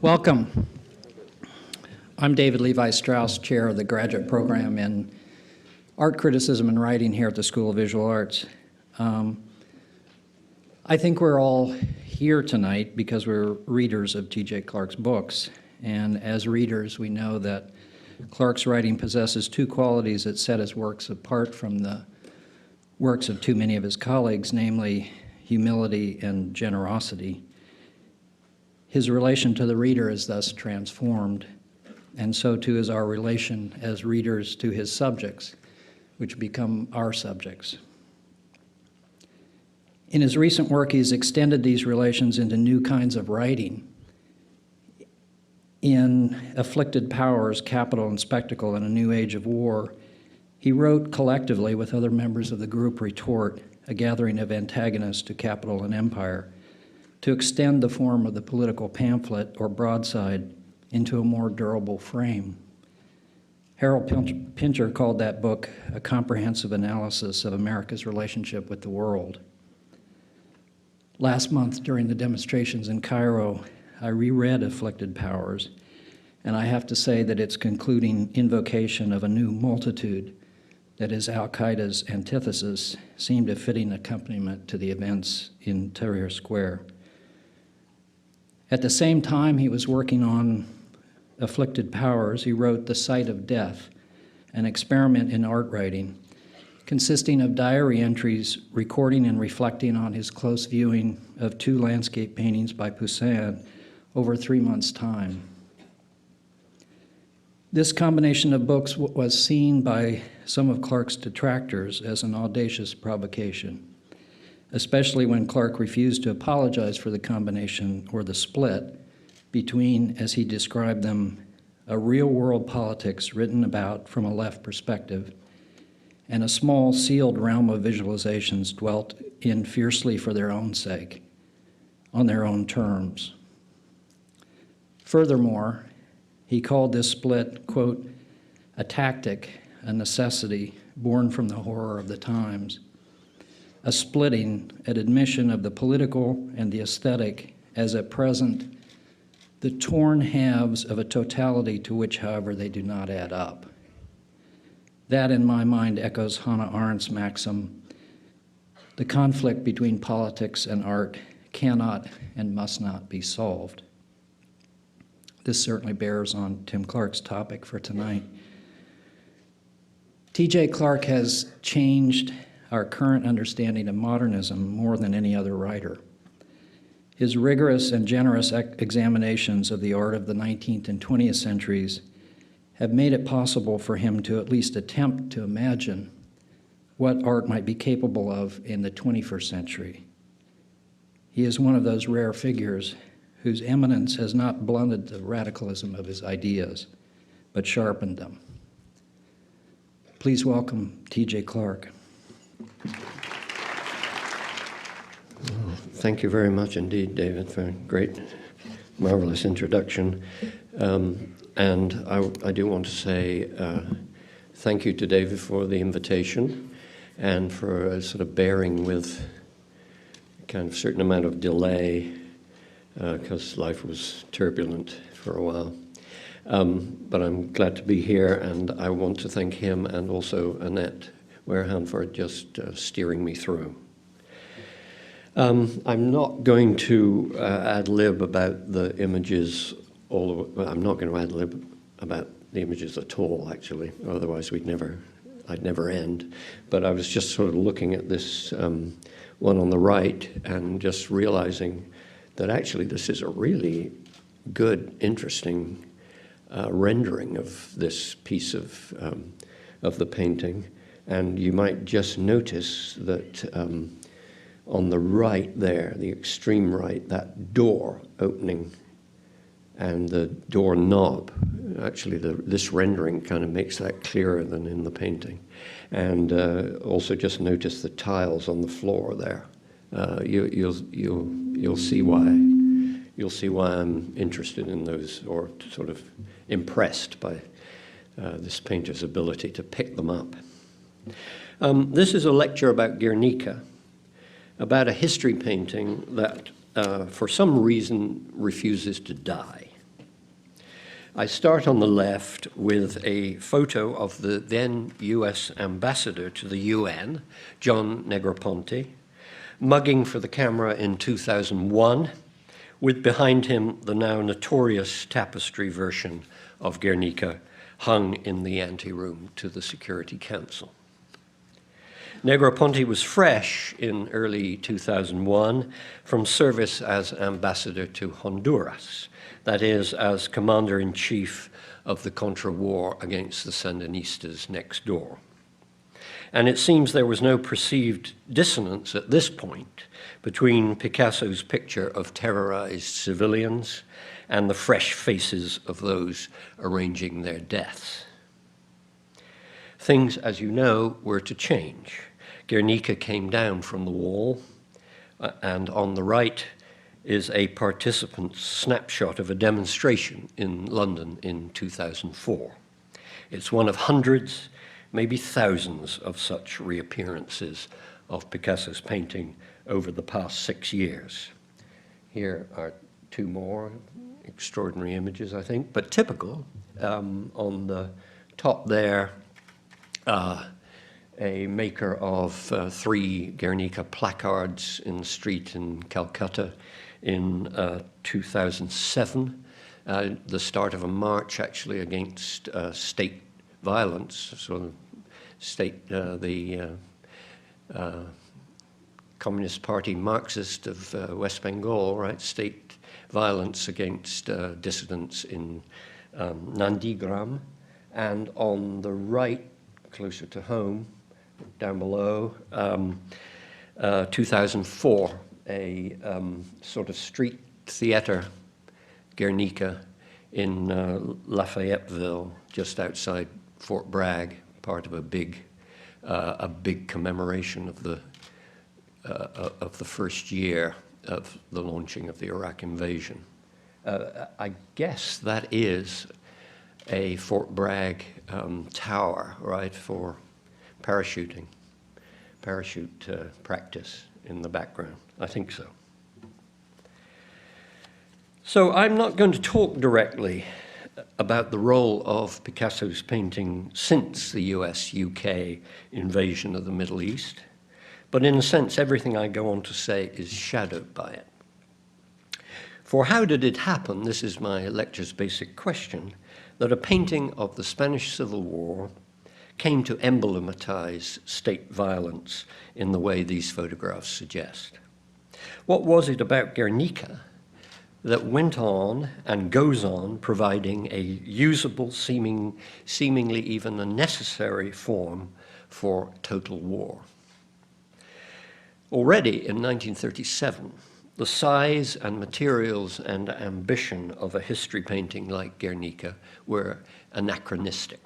Welcome. I'm David Levi Strauss, Chair of the Graduate Program in Art Criticism and Writing here at the School of Visual Arts. I think we're all here tonight because we're readers of T.J. Clarke's books. And as readers, we know that Clarke's writing possesses two qualities that set his works apart from the works of too many of his colleagues, namely humility and generosity. His relation to the reader is thus transformed, and so too is our relation as readers to his subjects, which become our subjects. In his recent work, he's extended these relations into new kinds of writing. In Afflicted Powers, Capital and Spectacle in a New Age of War, he wrote collectively with other members of the group Retort, a gathering of antagonists to capital and empire, to extend the form of the political pamphlet or broadside into a more durable frame. Harold Pincher called that book a comprehensive analysis of America's relationship with the world. Last month, during the demonstrations in Cairo, I reread Afflicted Powers, and I have to say that its concluding invocation of a new multitude that is Al-Qaeda's antithesis seemed a fitting accompaniment to the events in Tahrir Square. At the same time he was working on Afflicted Powers, he wrote The Sight of Death, an experiment in art writing, consisting of diary entries recording and reflecting on his close viewing of two landscape paintings by Poussin over 3 months' time. This combination of books was seen by some of Clarke's detractors as an audacious provocation, especially when Clarke refused to apologize for the combination or the split between, as he described them, a real-world politics written about from a left perspective and a small sealed realm of visualizations dwelt in fiercely for their own sake, on their own terms. Furthermore, he called this split, quote, a tactic, a necessity born from the horror of the times, a splitting, an admission of the political and the aesthetic as at present the torn halves of a totality to which, however, they do not add up. That, in my mind, echoes Hannah Arendt's maxim, the conflict between politics and art cannot and must not be solved. This certainly bears on Tim Clarke's topic for tonight. T.J. Clarke has changed our current understanding of modernism more than any other writer. His rigorous and generous examinations of the art of the 19th and 20th centuries have made it possible for him to at least attempt to imagine what art might be capable of in the 21st century. He is one of those rare figures whose eminence has not blunted the radicalism of his ideas, but sharpened them. Please welcome T.J. Clarke. Thank you very much indeed, David, for a great, marvelous introduction. And I do want to say thank you to David for the invitation and for sort of bearing with kind of certain amount of delay because life was turbulent for a while. But I'm glad to be here, and I want to thank him and also Annette Warehan for just steering me through. I'm not going to ad-lib about the images. I'm not going to ad-lib about the images at all, actually. Otherwise, I'd never end. But I was just sort of looking at this one on the right and just realizing that actually this is a really good, interesting rendering of this piece of the painting. And you might just notice that on the right there, the extreme right, that door opening and the door knob, actually this rendering kind of makes that clearer than in the painting. And also just notice the tiles on the floor there. You'll see why I'm interested in those, or sort of impressed by this painter's ability to pick them up. This is a lecture about Guernica, about a history painting that for some reason refuses to die. I start on the left with a photo of the then US ambassador to the UN, John Negroponte, mugging for the camera in 2001, with behind him the now notorious tapestry version of Guernica hung in the anteroom to the Security Council. Negroponte was fresh in early 2001 from service as ambassador to Honduras, that is, as commander-in-chief of the Contra war against the Sandinistas next door. And it seems there was no perceived dissonance at this point between Picasso's picture of terrorized civilians and the fresh faces of those arranging their deaths. Things, as you know, were to change. Guernica came down from the wall, and on the right is a participant's snapshot of a demonstration in London in 2004. It's one of hundreds, maybe thousands of such reappearances of Picasso's painting over the past 6 years. Here are two more extraordinary images, I think, but typical. On the top there, a maker of 3 Guernica placards in the street in Calcutta in 2007, the start of a march actually against state violence, so the Communist Party Marxist of West Bengal, right, state violence against dissidents in Nandigram, and on the right, closer to home, down below, 2004, a sort of street theater Guernica in Lafayetteville, just outside Fort Bragg, part of a big commemoration of the first year of the launching of the Iraq invasion. I guess that is a Fort Bragg tower, right, for parachuting, parachute practice in the background. I think so. So I'm not going to talk directly about the role of Picasso's painting since the US-UK invasion of the Middle East, but in a sense, everything I go on to say is shadowed by it. For how did it happen, this is my lecture's basic question, that a painting of the Spanish Civil War came to emblematize state violence in the way these photographs suggest? What was it about Guernica that went on and goes on providing a usable, seemingly even a necessary form for total war? Already in 1937, the size and materials and ambition of a history painting like Guernica were anachronistic.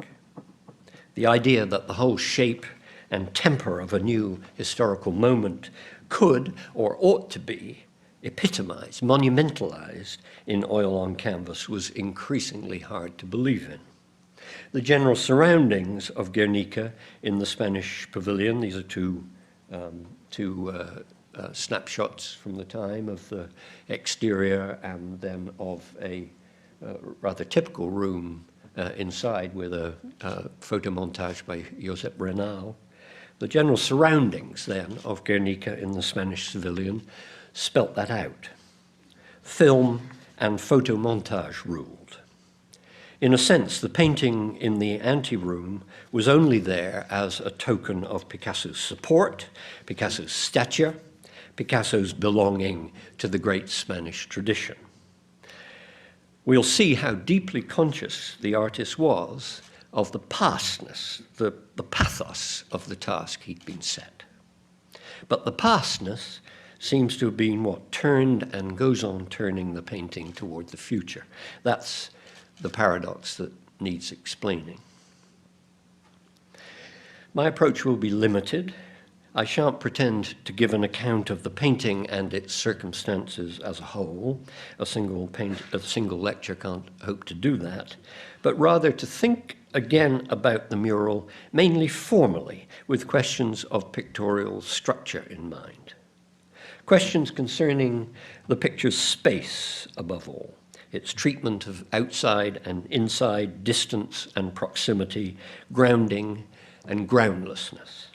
The idea that the whole shape and temper of a new historical moment could or ought to be epitomized, monumentalized in oil on canvas was increasingly hard to believe in. The general surroundings of Guernica in the Spanish pavilion, these are two snapshots from the time of the exterior and then of a rather typical room inside with a photo montage by Josep Renal. The general surroundings then of Guernica in the Spanish pavilion spelt that out. Film and photo montage ruled. In a sense, the painting in the anteroom was only there as a token of Picasso's support, Picasso's stature, Picasso's belonging to the great Spanish tradition. We'll see how deeply conscious the artist was of the pastness, the pathos of the task he'd been set. But the pastness seems to have been what turned and goes on turning the painting toward the future. That's the paradox that needs explaining. My approach will be limited. I shan't pretend to give an account of the painting and its circumstances as a whole. A single lecture can't hope to do that, but rather to think again about the mural, mainly formally, with questions of pictorial structure in mind. Questions concerning the picture's space, above all. its treatment of outside and inside, distance and proximity, grounding and groundlessness.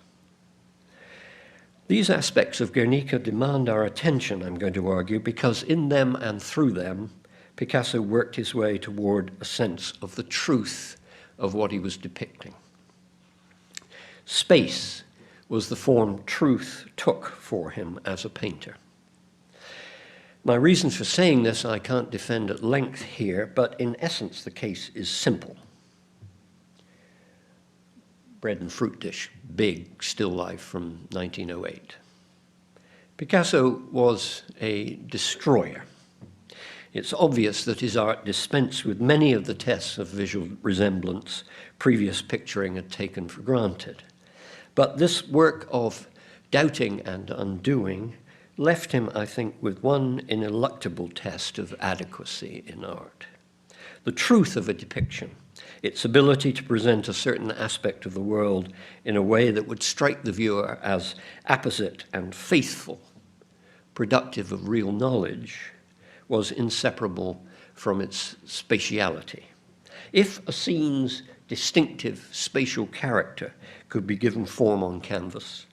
These aspects of Guernica demand our attention, I'm going to argue, because in them and through them, Picasso worked his way toward a sense of the truth of what he was depicting. Space was the form truth took for him as a painter. My reason for saying this I can't defend at length here, but in essence the case is simple. Bread and fruit dish, big still life from 1908. Picasso was a destroyer. It's obvious that his art dispensed with many of the tests of visual resemblance previous picturing had taken for granted. But this work of doubting and undoing left him, I think, with one ineluctable test of adequacy in art. The truth of a depiction, its ability to present a certain aspect of the world in a way that would strike the viewer as apposite and faithful, productive of real knowledge, was inseparable from its spatiality. If a scene's distinctive spatial character could be given form on canvas,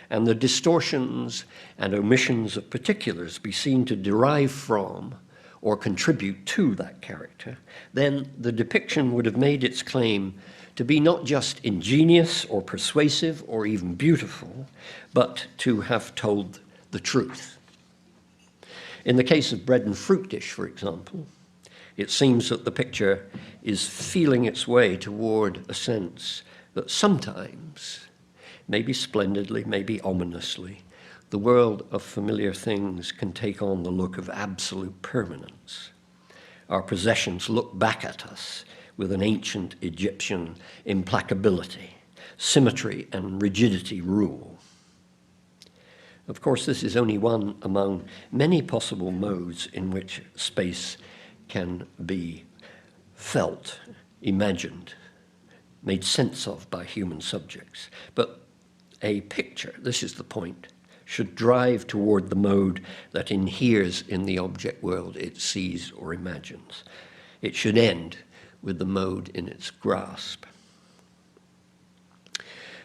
and the distortions and omissions of particulars be seen to derive from or contribute to that character, then the depiction would have made its claim to be not just ingenious or persuasive or even beautiful, but to have told the truth. In the case of Bread and Fruit Dish, for example, it seems that the picture is feeling its way toward a sense that sometimes, maybe splendidly, maybe ominously, the world of familiar things can take on the look of absolute permanence. Our possessions look back at us with an ancient Egyptian implacability. Symmetry and rigidity rule. Of course, this is only one among many possible modes in which space can be felt, imagined, made sense of by human subjects. But a picture, this is the point, should drive toward the mode that inheres in the object world it sees or imagines. It should end with the mode in its grasp.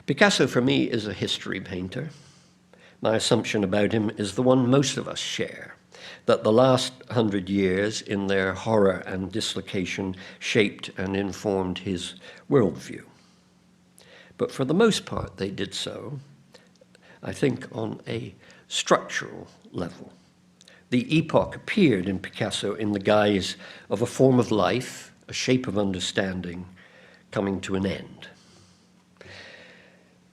Picasso, for me, is a history painter. My assumption about him is the one most of us share, that the last 100 years in their horror and dislocation shaped and informed his worldview. But for the most part, they did so, I think, on a structural level. The epoch appeared in Picasso in the guise of a form of life, a shape of understanding, coming to an end.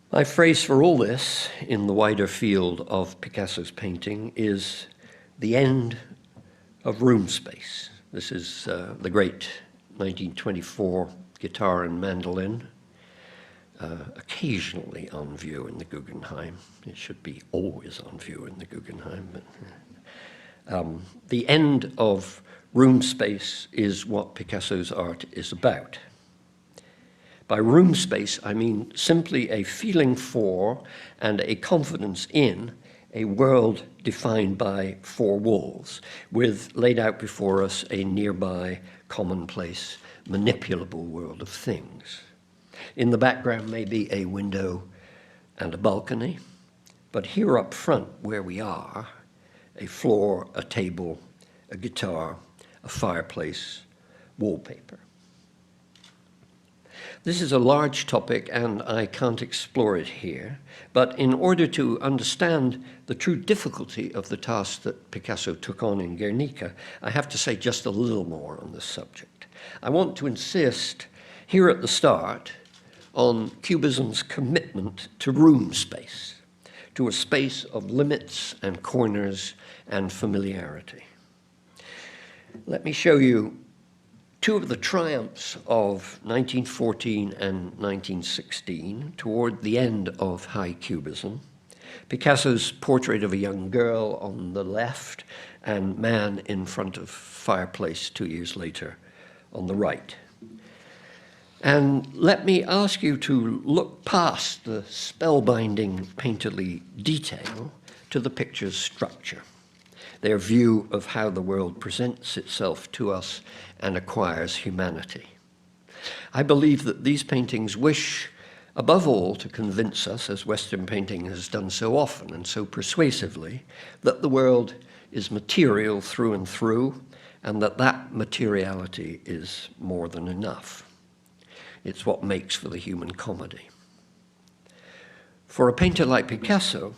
My phrase for all this, in the wider field of Picasso's painting, is the end of room space. This is the great 1924 guitar and mandolin, occasionally on view in the Guggenheim. It should be always on view in the Guggenheim. But, the end of room space is what Picasso's art is about. By room space, I mean simply a feeling for and a confidence in a world defined by four walls, with laid out before us a nearby, commonplace, manipulable world of things. In the background may be a window and a balcony, but here up front where we are, a floor, a table, a guitar, a fireplace, wallpaper. This is a large topic and I can't explore it here, but in order to understand the true difficulty of the task that Picasso took on in Guernica, I have to say just a little more on this subject. I want to insist here at the start on Cubism's commitment to room space, to a space of limits and corners and familiarity. Let me show you two of the triumphs of 1914 and 1916 toward the end of high Cubism. Picasso's portrait of a young girl on the left and man in front of fireplace 2 years later on the right. And let me ask you to look past the spellbinding painterly detail to the picture's structure. their view of how the world presents itself to us and acquires humanity. I believe that these paintings wish, above all, to convince us, as Western painting has done so often and so persuasively, that the world is material through and through, and that that materiality is more than enough. It's what makes for the human comedy. For a painter like Picasso,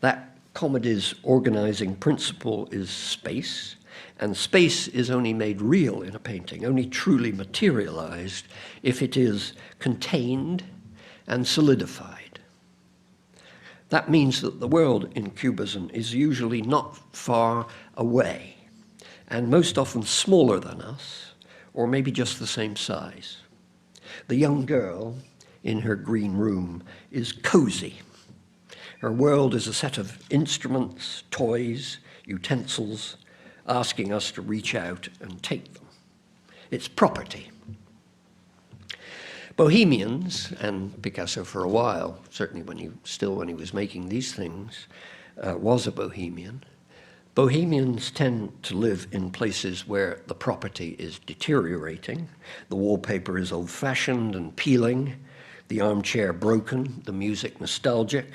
that comedy's organizing principle is space, and space is only made real in a painting, only truly materialized, if it is contained and solidified. That means that the world in Cubism is usually not far away, and most often smaller than us, or maybe just the same size. The young girl in her green room is cozy. Her world is a set of instruments, toys, utensils, asking us to reach out and take them. It's property. Bohemians, and Picasso for a while, certainly when he was making these things, was a bohemian. Bohemians tend to live in places where the property is deteriorating, the wallpaper is old-fashioned and peeling, the armchair broken, the music nostalgic,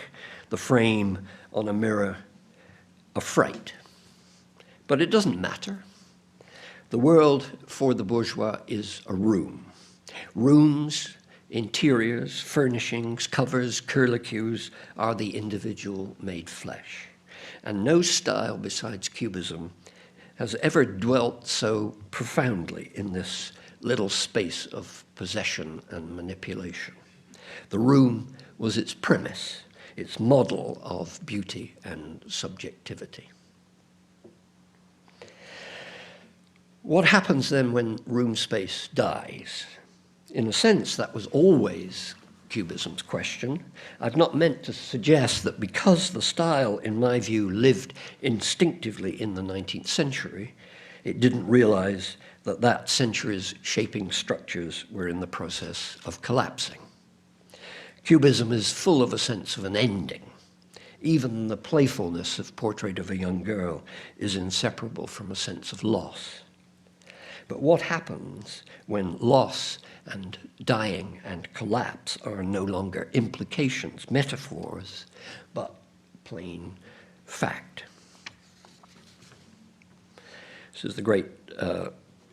the frame on a mirror a fright. But it doesn't matter. The world for the bourgeois is a room. Rooms, interiors, furnishings, covers, curlicues are the individual made flesh. And no style besides Cubism has ever dwelt so profoundly in this little space of possession and manipulation. The room was its premise, its model of beauty and subjectivity. What happens then when room space dies? In a sense, that was always Cubism's question. I've not meant to suggest that because the style, in my view, lived instinctively in the 19th century, it didn't realize that that century's shaping structures were in the process of collapsing. Cubism is full of a sense of an ending. Even the playfulness of Portrait of a Young Girl is inseparable from a sense of loss. But what happens when loss and dying and collapse are no longer implications, metaphors, but plain fact? This is the great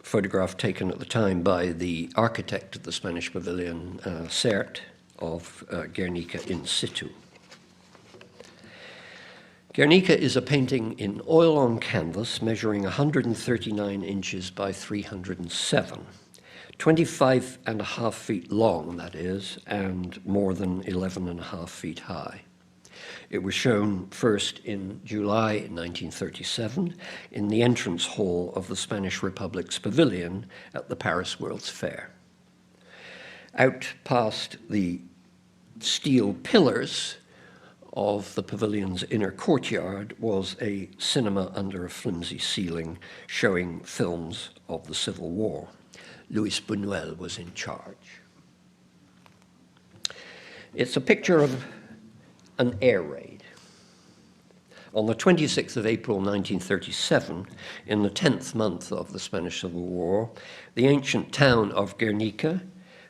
photograph taken at the time by the architect of the Spanish pavilion, Sert, of Guernica in situ. Guernica is a painting in oil on canvas measuring 139 inches by 307, 25 and a half feet long, that is, and more than 11 and a half feet high. It was shown first in July 1937 in the entrance hall of the Spanish Republic's pavilion at the Paris World's Fair. Out past the steel pillars of the pavilion's inner courtyard was a cinema under a flimsy ceiling showing films of the Civil War. Luis Buñuel was in charge. It's a picture of an air raid. On the 26th of April 1937, in the 10th month of the Spanish Civil War, the ancient town of Guernica,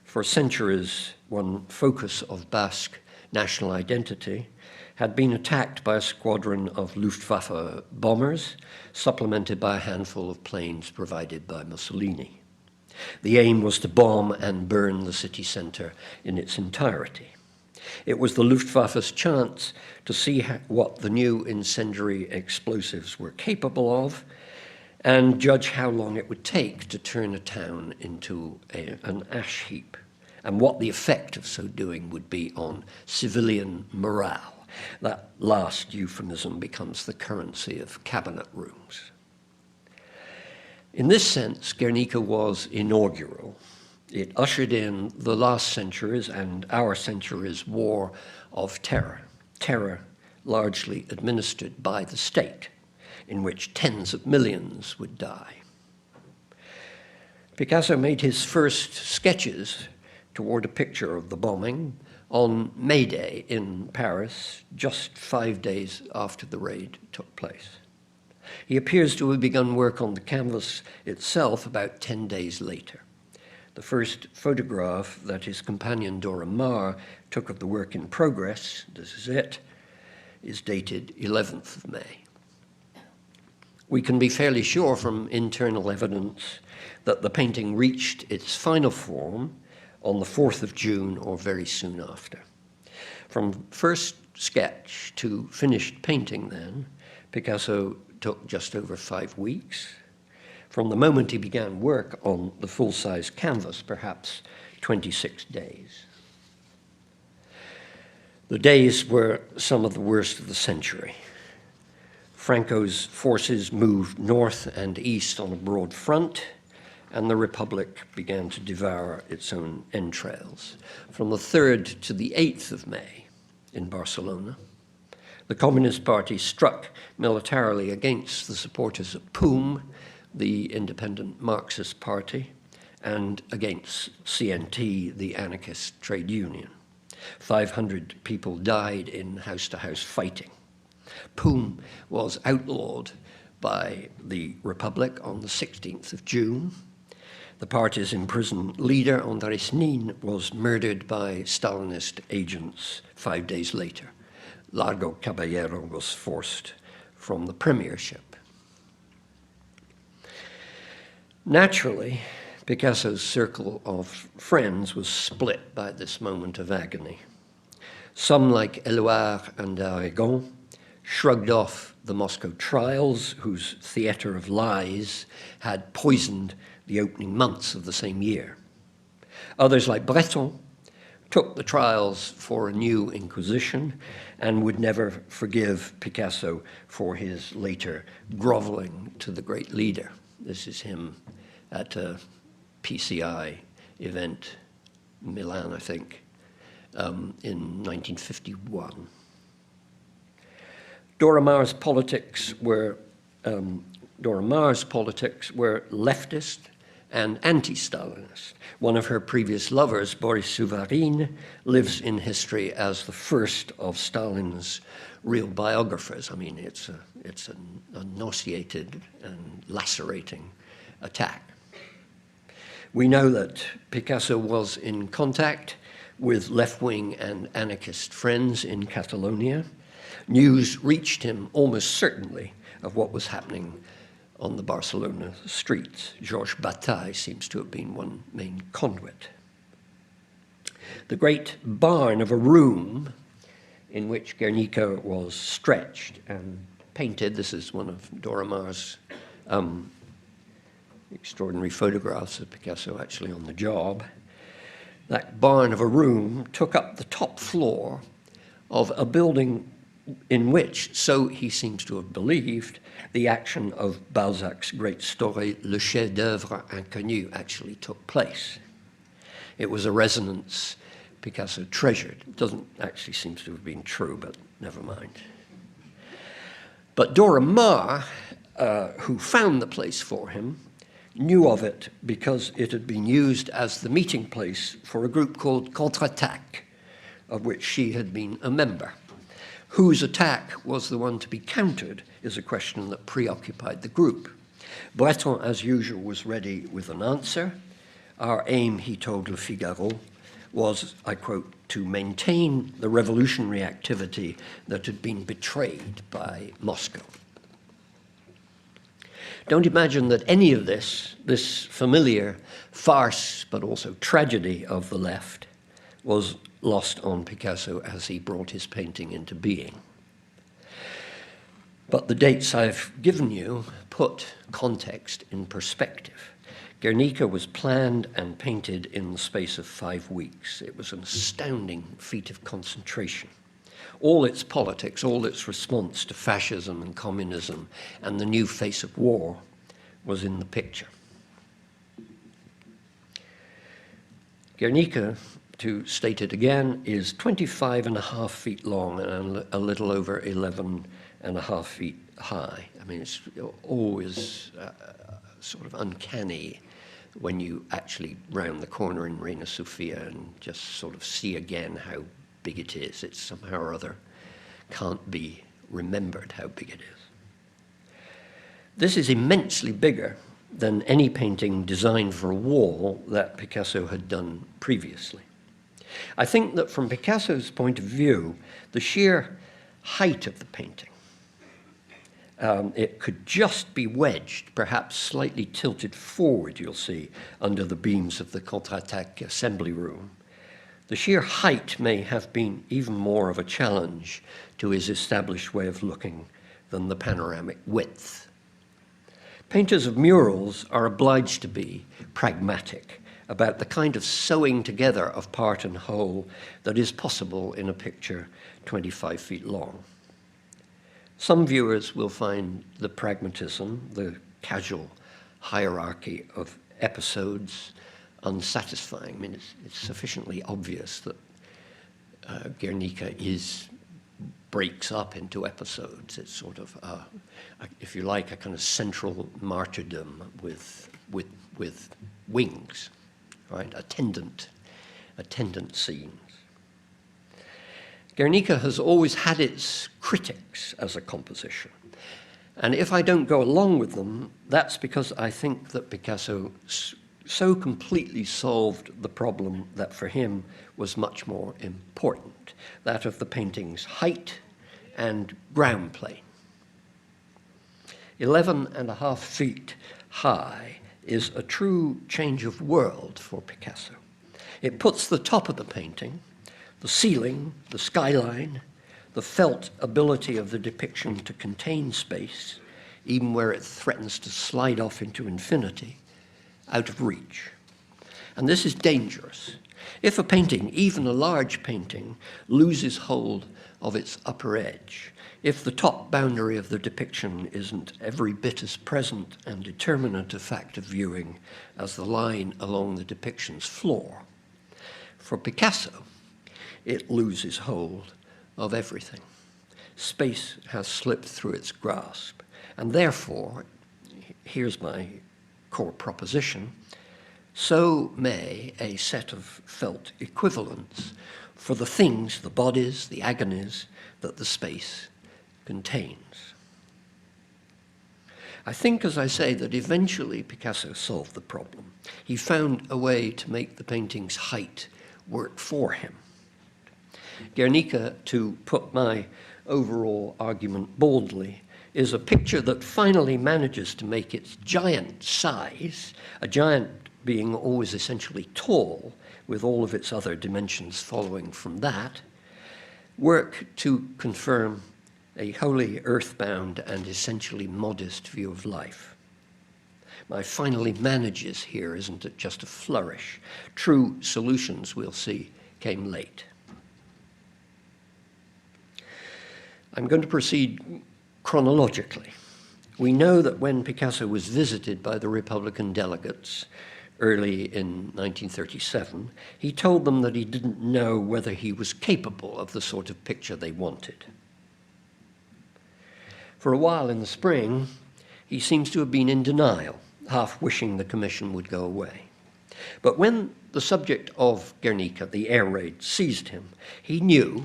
for centuries one focus of Basque national identity, had been attacked by a squadron of Luftwaffe bombers, supplemented by a handful of planes provided by Mussolini. The aim was to bomb and burn the city center in its entirety. It was the Luftwaffe's chance to see what the new incendiary explosives were capable of and judge how long it would take to turn a town into an ash heap, and what the effect of so doing would be on civilian morale. That last euphemism becomes the currency of cabinet rooms. In this sense, Guernica was inaugural. It ushered in the last century's and our century's war of terror, terror largely administered by the state, in which tens of millions would die. Picasso made his first sketches toward a picture of the bombing on May Day in Paris, just 5 days after the raid took place. He appears to have begun work on the canvas itself about 10 days later. The first photograph that his companion Dora Maar took of the work in progress, this is it, is dated 11th of May. We can be fairly sure from internal evidence that the painting reached its final form on the 4th of June or very soon after. From first sketch to finished painting then, Picasso took just over 5 weeks. From the moment he began work on the full-size canvas, perhaps 26 days. The days were some of the worst of the century. Franco's forces moved north and east on a broad front, and the Republic began to devour its own entrails. From the 3rd to the 8th of May in Barcelona, the Communist Party struck militarily against the supporters of POUM, the independent Marxist party, and against CNT, the anarchist trade union. 500 people died in house-to-house fighting. POUM was outlawed by the Republic on the 16th of June. The party's imprisoned leader, Andrés Nin, was murdered by Stalinist agents 5 days later. Largo Caballero was forced from the premiership. Naturally, Picasso's circle of friends was split by this moment of agony. Some, like Éluard and Aragon, shrugged off the Moscow trials, whose theater of lies had poisoned the opening months of the same year. Others, like Breton, took the trials for a new inquisition and would never forgive Picasso for his later groveling to the great leader. This is him at a PCI event in Milan, I think, in 1951. Dora Maar's politics were leftist and anti-Stalinist. One of her previous lovers, Boris Souvarine, lives in history as the first of Stalin's real biographers. I mean, it's a nauseated and lacerating attack. We know that Picasso was in contact with left-wing and anarchist friends in Catalonia. News reached him almost certainly of what was happening on the Barcelona streets. Georges Bataille seems to have been one main conduit. The great barn of a room in which Guernica was stretched and painted, this is one of Dora Maar's extraordinary photographs of Picasso actually on the job. That barn of a room took up the top floor of a building in which, so he seems to have believed, the action of Balzac's great story, Le Chef-d'œuvre Inconnu, actually took place. It was a resonance Picasso treasured. It doesn't actually seem to have been true, but never mind. But Dora Maar, who found the place for him, knew of it because it had been used as the meeting place for a group called Contre-Attaque, of which she had been a member. Whose attack was the one to be countered is a question that preoccupied the group. Breton, as usual, was ready with an answer. Our aim, he told Le Figaro, was, I quote, to maintain the revolutionary activity that had been betrayed by Moscow. Don't imagine that any of this familiar farce, but also tragedy of the left, was lost on Picasso as he brought his painting into being. But the dates I've given you put context in perspective. Guernica was planned and painted in the space of 5 weeks. It was an astounding feat of concentration. All its politics, all its response to fascism and communism and the new face of war was in the picture. Guernica, to state it again, is 25.5 feet long and a little over 11.5 feet high. I mean, it's always sort of uncanny when you actually round the corner in Reina Sofia and just sort of see again how big it is. It somehow or other can't be remembered how big it is. This is immensely bigger than any painting designed for a wall that Picasso had done previously. I think that from Picasso's point of view, the sheer height of the painting, it could just be wedged, perhaps slightly tilted forward, you'll see, under the beams of the Contre-Attaque assembly room. The sheer height may have been even more of a challenge to his established way of looking than the panoramic width. Painters of murals are obliged to be pragmatic about the kind of sewing together of part and whole that is possible in a picture 25 feet long. Some viewers will find the pragmatism, the casual hierarchy of episodes, unsatisfying. I mean, it's sufficiently obvious that Guernica breaks up into episodes. It's sort of, if you like, a kind of central martyrdom with wings, right? Attendant scenes. Guernica has always had its critics as a composition. And if I don't go along with them, that's because I think that Picasso so completely solved the problem that for him was much more important, that of the painting's height and ground plane. 11.5 feet high is a true change of world for Picasso. It puts the top of the painting, the ceiling, the skyline, the felt ability of the depiction to contain space, even where it threatens to slide off into infinity, out of reach. And this is dangerous. If a painting, even a large painting, loses hold of its upper edge, if the top boundary of the depiction isn't every bit as present and determinate a fact of viewing as the line along the depiction's floor, for Picasso, it loses hold of everything. Space has slipped through its grasp, and therefore, here's my core proposition, so may a set of felt equivalents for the things, the bodies, the agonies that the space contains. I think, as I say, that eventually Picasso solved the problem. He found a way to make the painting's height work for him. Guernica, to put my overall argument boldly, is a picture that finally manages to make its giant size, a giant being always essentially tall, with all of its other dimensions following from that, work to confirm a wholly earthbound and essentially modest view of life. My finally manages here isn't just a flourish. True solutions, we'll see, came late. I'm going to proceed chronologically. We know that when Picasso was visited by the Republican delegates early in 1937, he told them that he didn't know whether he was capable of the sort of picture they wanted. For a while in the spring, he seems to have been in denial, half wishing the commission would go away. But when the subject of Guernica, the air raid, seized him, he knew,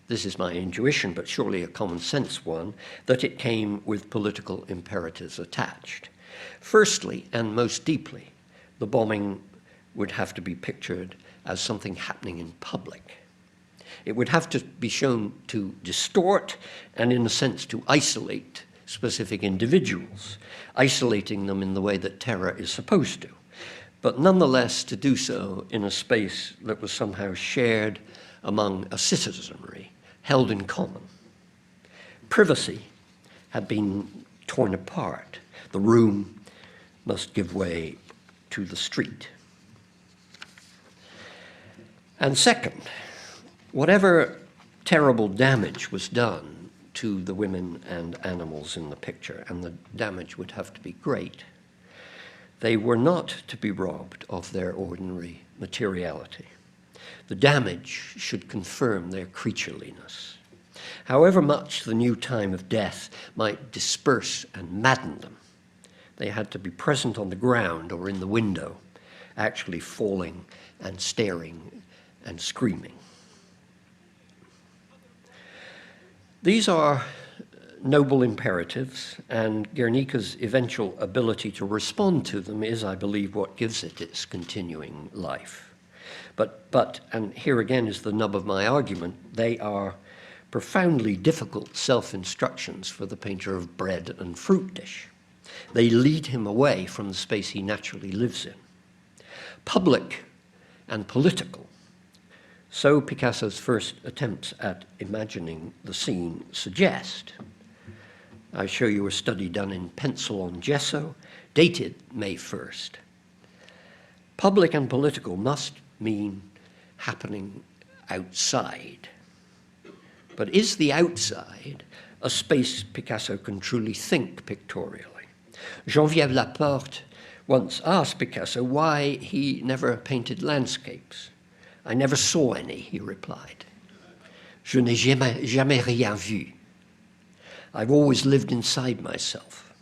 this is my intuition, but surely a common sense one, that it came with political imperatives attached. Firstly, and most deeply, the bombing would have to be pictured as something happening in public. It would have to be shown to distort and, in a sense, to isolate specific individuals, isolating them in the way that terror is supposed to, but nonetheless to do so in a space that was somehow shared among a citizenry, held in common. Privacy had been torn apart. The room must give way to the street. And second, whatever terrible damage was done to the women and animals in the picture, and the damage would have to be great, they were not to be robbed of their ordinary materiality. The damage should confirm their creatureliness. However much the new time of death might disperse and madden them, they had to be present on the ground or in the window, actually falling and staring and screaming. These are noble imperatives, and Guernica's eventual ability to respond to them is, I believe, what gives it its continuing life. But, and here again is the nub of my argument, they are profoundly difficult self-instructions for the painter of bread and fruit dish. They lead him away from the space he naturally lives in. Public and political. So Picasso's first attempts at imagining the scene suggest. I show you a study done in pencil on gesso, dated May 1st. Public and political must mean happening outside. But is the outside a space Picasso can truly think pictorially? Geneviève Laporte once asked Picasso why he never painted landscapes. I never saw any, he replied. Je n'ai jamais rien vu. I've always lived inside myself.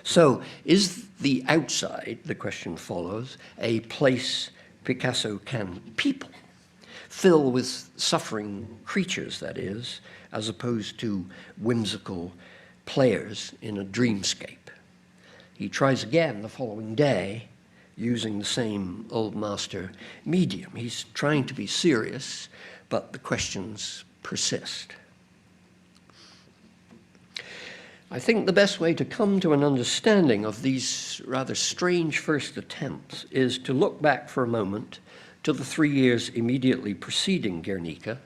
So, is the outside, the question follows, a place Picasso can people, fill with suffering creatures, that is, as opposed to whimsical players in a dreamscape? He tries again the following day, using the same old master medium. He's trying to be serious, but the questions persist. I think the best way to come to an understanding of these rather strange first attempts is to look back for a moment to the 3 years immediately preceding Guernica,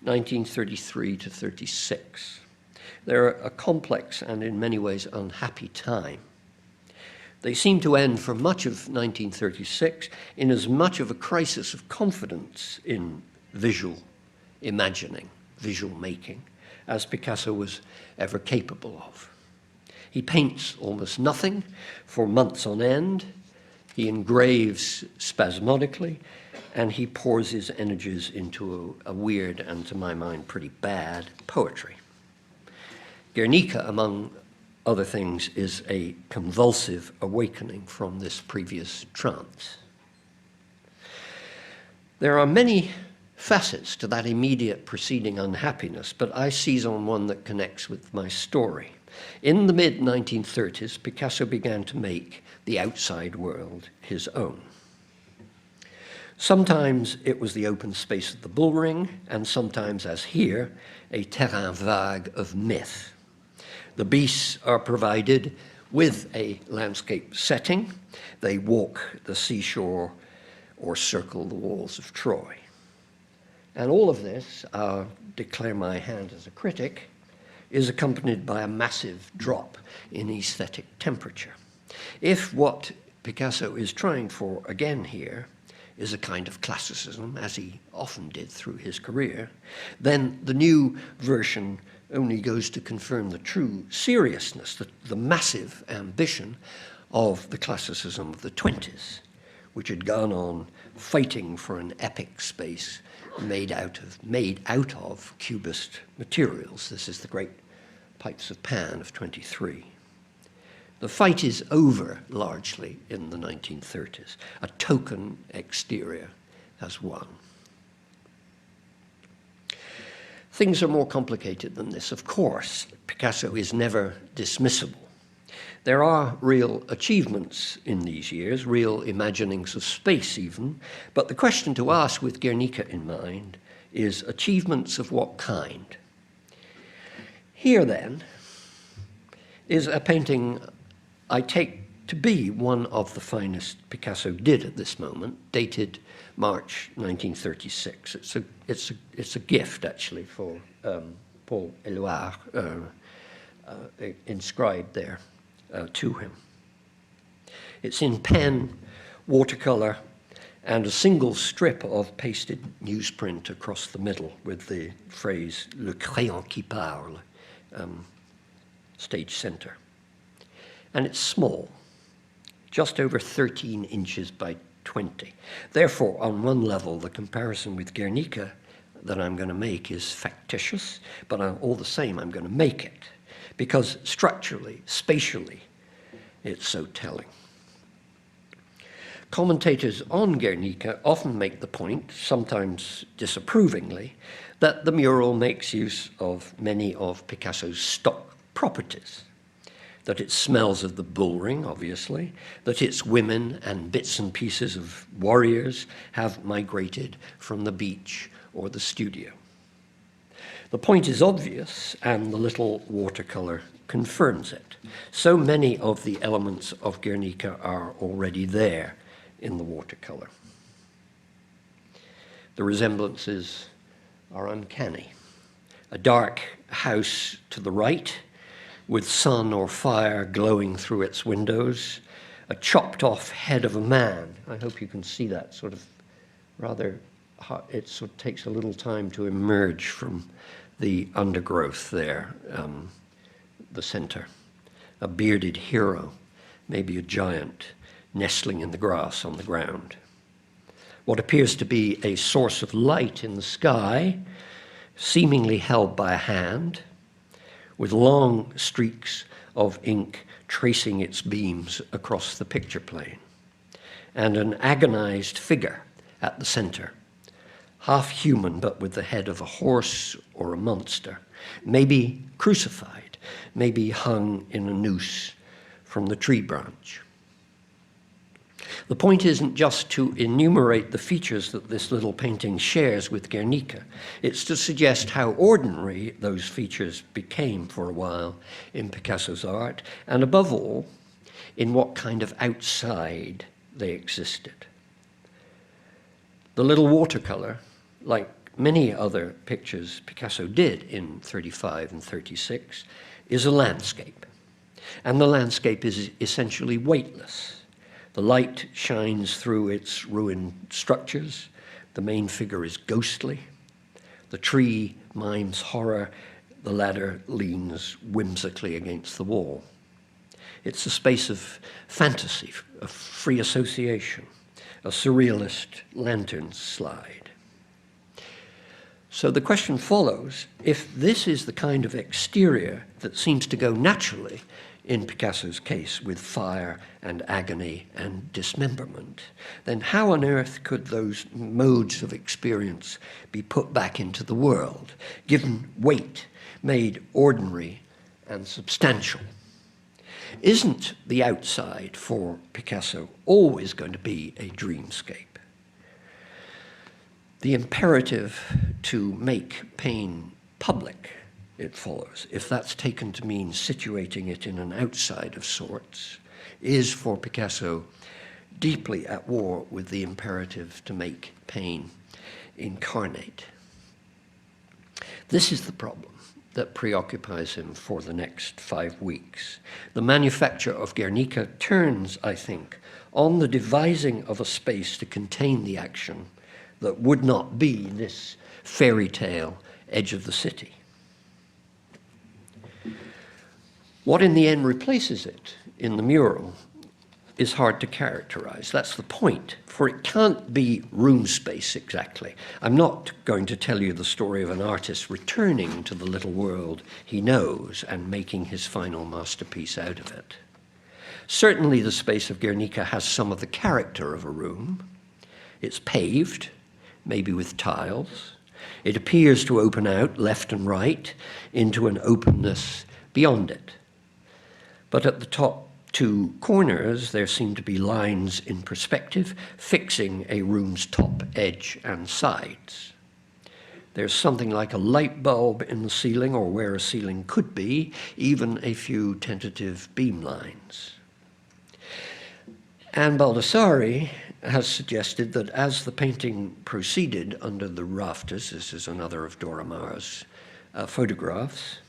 1933 to 36. They're a complex and in many ways unhappy time. They seem to end for much of 1936 in as much of a crisis of confidence in visual imagining, visual making, as Picasso was ever capable of. He paints almost nothing for months on end. He engraves spasmodically, and he pours his energies into a weird and, to my mind, pretty bad poetry. Guernica, among other things, is a convulsive awakening from this previous trance. There are many facets to that immediate preceding unhappiness, but I seize on one that connects with my story. In the mid-1930s, Picasso began to make the outside world his own. Sometimes it was the open space of the bullring, and sometimes, as here, a terrain vague of myth. The beasts are provided with a landscape setting. They walk the seashore or circle the walls of Troy. And all of this, I'll declare my hand as a critic, is accompanied by a massive drop in aesthetic temperature. If what Picasso is trying for again here is a kind of classicism, as he often did through his career, then the new version only goes to confirm the true seriousness, the massive ambition of the classicism of the 20s, which had gone on fighting for an epic space made out of cubist materials. This is the great Pipes of Pan of 23. The fight is over largely in the 1930s. A token exterior has won. Things are more complicated than this, of course. Picasso is never dismissible. There are real achievements in these years, real imaginings of space even, but the question to ask with Guernica in mind is achievements of what kind? Here then is a painting I take to be one of the finest Picasso did at this moment, dated March 1936. It's a gift, actually, for Paul Éluard, inscribed there to him. It's in pen, watercolor, and a single strip of pasted newsprint across the middle with the phrase "Le crayon qui parle," stage center. And it's small, just over 13 inches by 20. Therefore, on one level, the comparison with Guernica that I'm going to make is factitious, but all the same, I'm going to make it, because structurally, spatially, it's so telling. Commentators on Guernica often make the point, sometimes disapprovingly, that the mural makes use of many of Picasso's stock properties. That it smells of the bullring, obviously, that its women and bits and pieces of warriors have migrated from the beach or the studio. The point is obvious, and the little watercolor confirms it. So many of the elements of Guernica are already there in the watercolor. The resemblances are uncanny. A dark house to the right, with sun or fire glowing through its windows, a chopped off head of a man. I hope you can see that sort of rather, it sort of takes a little time to emerge from the undergrowth there, the center. A bearded hero, maybe a giant, nestling in the grass on the ground. What appears to be a source of light in the sky, seemingly held by a hand, with long streaks of ink tracing its beams across the picture plane, and an agonized figure at the center, half human but with the head of a horse or a monster, maybe crucified, maybe hung in a noose from the tree branch. The point isn't just to enumerate the features that this little painting shares with Guernica. It's to suggest how ordinary those features became for a while in Picasso's art, and above all, in what kind of outside they existed. The little watercolor, like many other pictures Picasso did in 35 and 36, is a landscape. And the landscape is essentially weightless. The light shines through its ruined structures. The main figure is ghostly. The tree mimes horror. The ladder leans whimsically against the wall. It's a space of fantasy, of free association, a surrealist lantern slide. So the question follows, if this is the kind of exterior that seems to go naturally in Picasso's case with fire and agony and dismemberment, then how on earth could those modes of experience be put back into the world, given weight, made ordinary and substantial? Isn't the outside for Picasso always going to be a dreamscape? The imperative to make pain public, it follows, if that's taken to mean situating it in an outside of sorts, is for Picasso deeply at war with the imperative to make pain incarnate. This is the problem that preoccupies him for the next 5 weeks. The manufacture of Guernica turns, I think, on the devising of a space to contain the action that would not be this fairy tale edge of the city. What in the end replaces it in the mural is hard to characterize. That's the point, for it can't be room space exactly. I'm not going to tell you the story of an artist returning to the little world he knows and making his final masterpiece out of it. Certainly the space of Guernica has some of the character of a room. It's paved, maybe with tiles. It appears to open out left and right into an openness beyond it. But at the top 2 corners, there seem to be lines in perspective, fixing a room's top edge and sides. There's something like a light bulb in the ceiling, or where a ceiling could be, even a few tentative beam lines. And Baldassare has suggested that as the painting proceeded under the rafters, this is another of Dora Maar's photographs,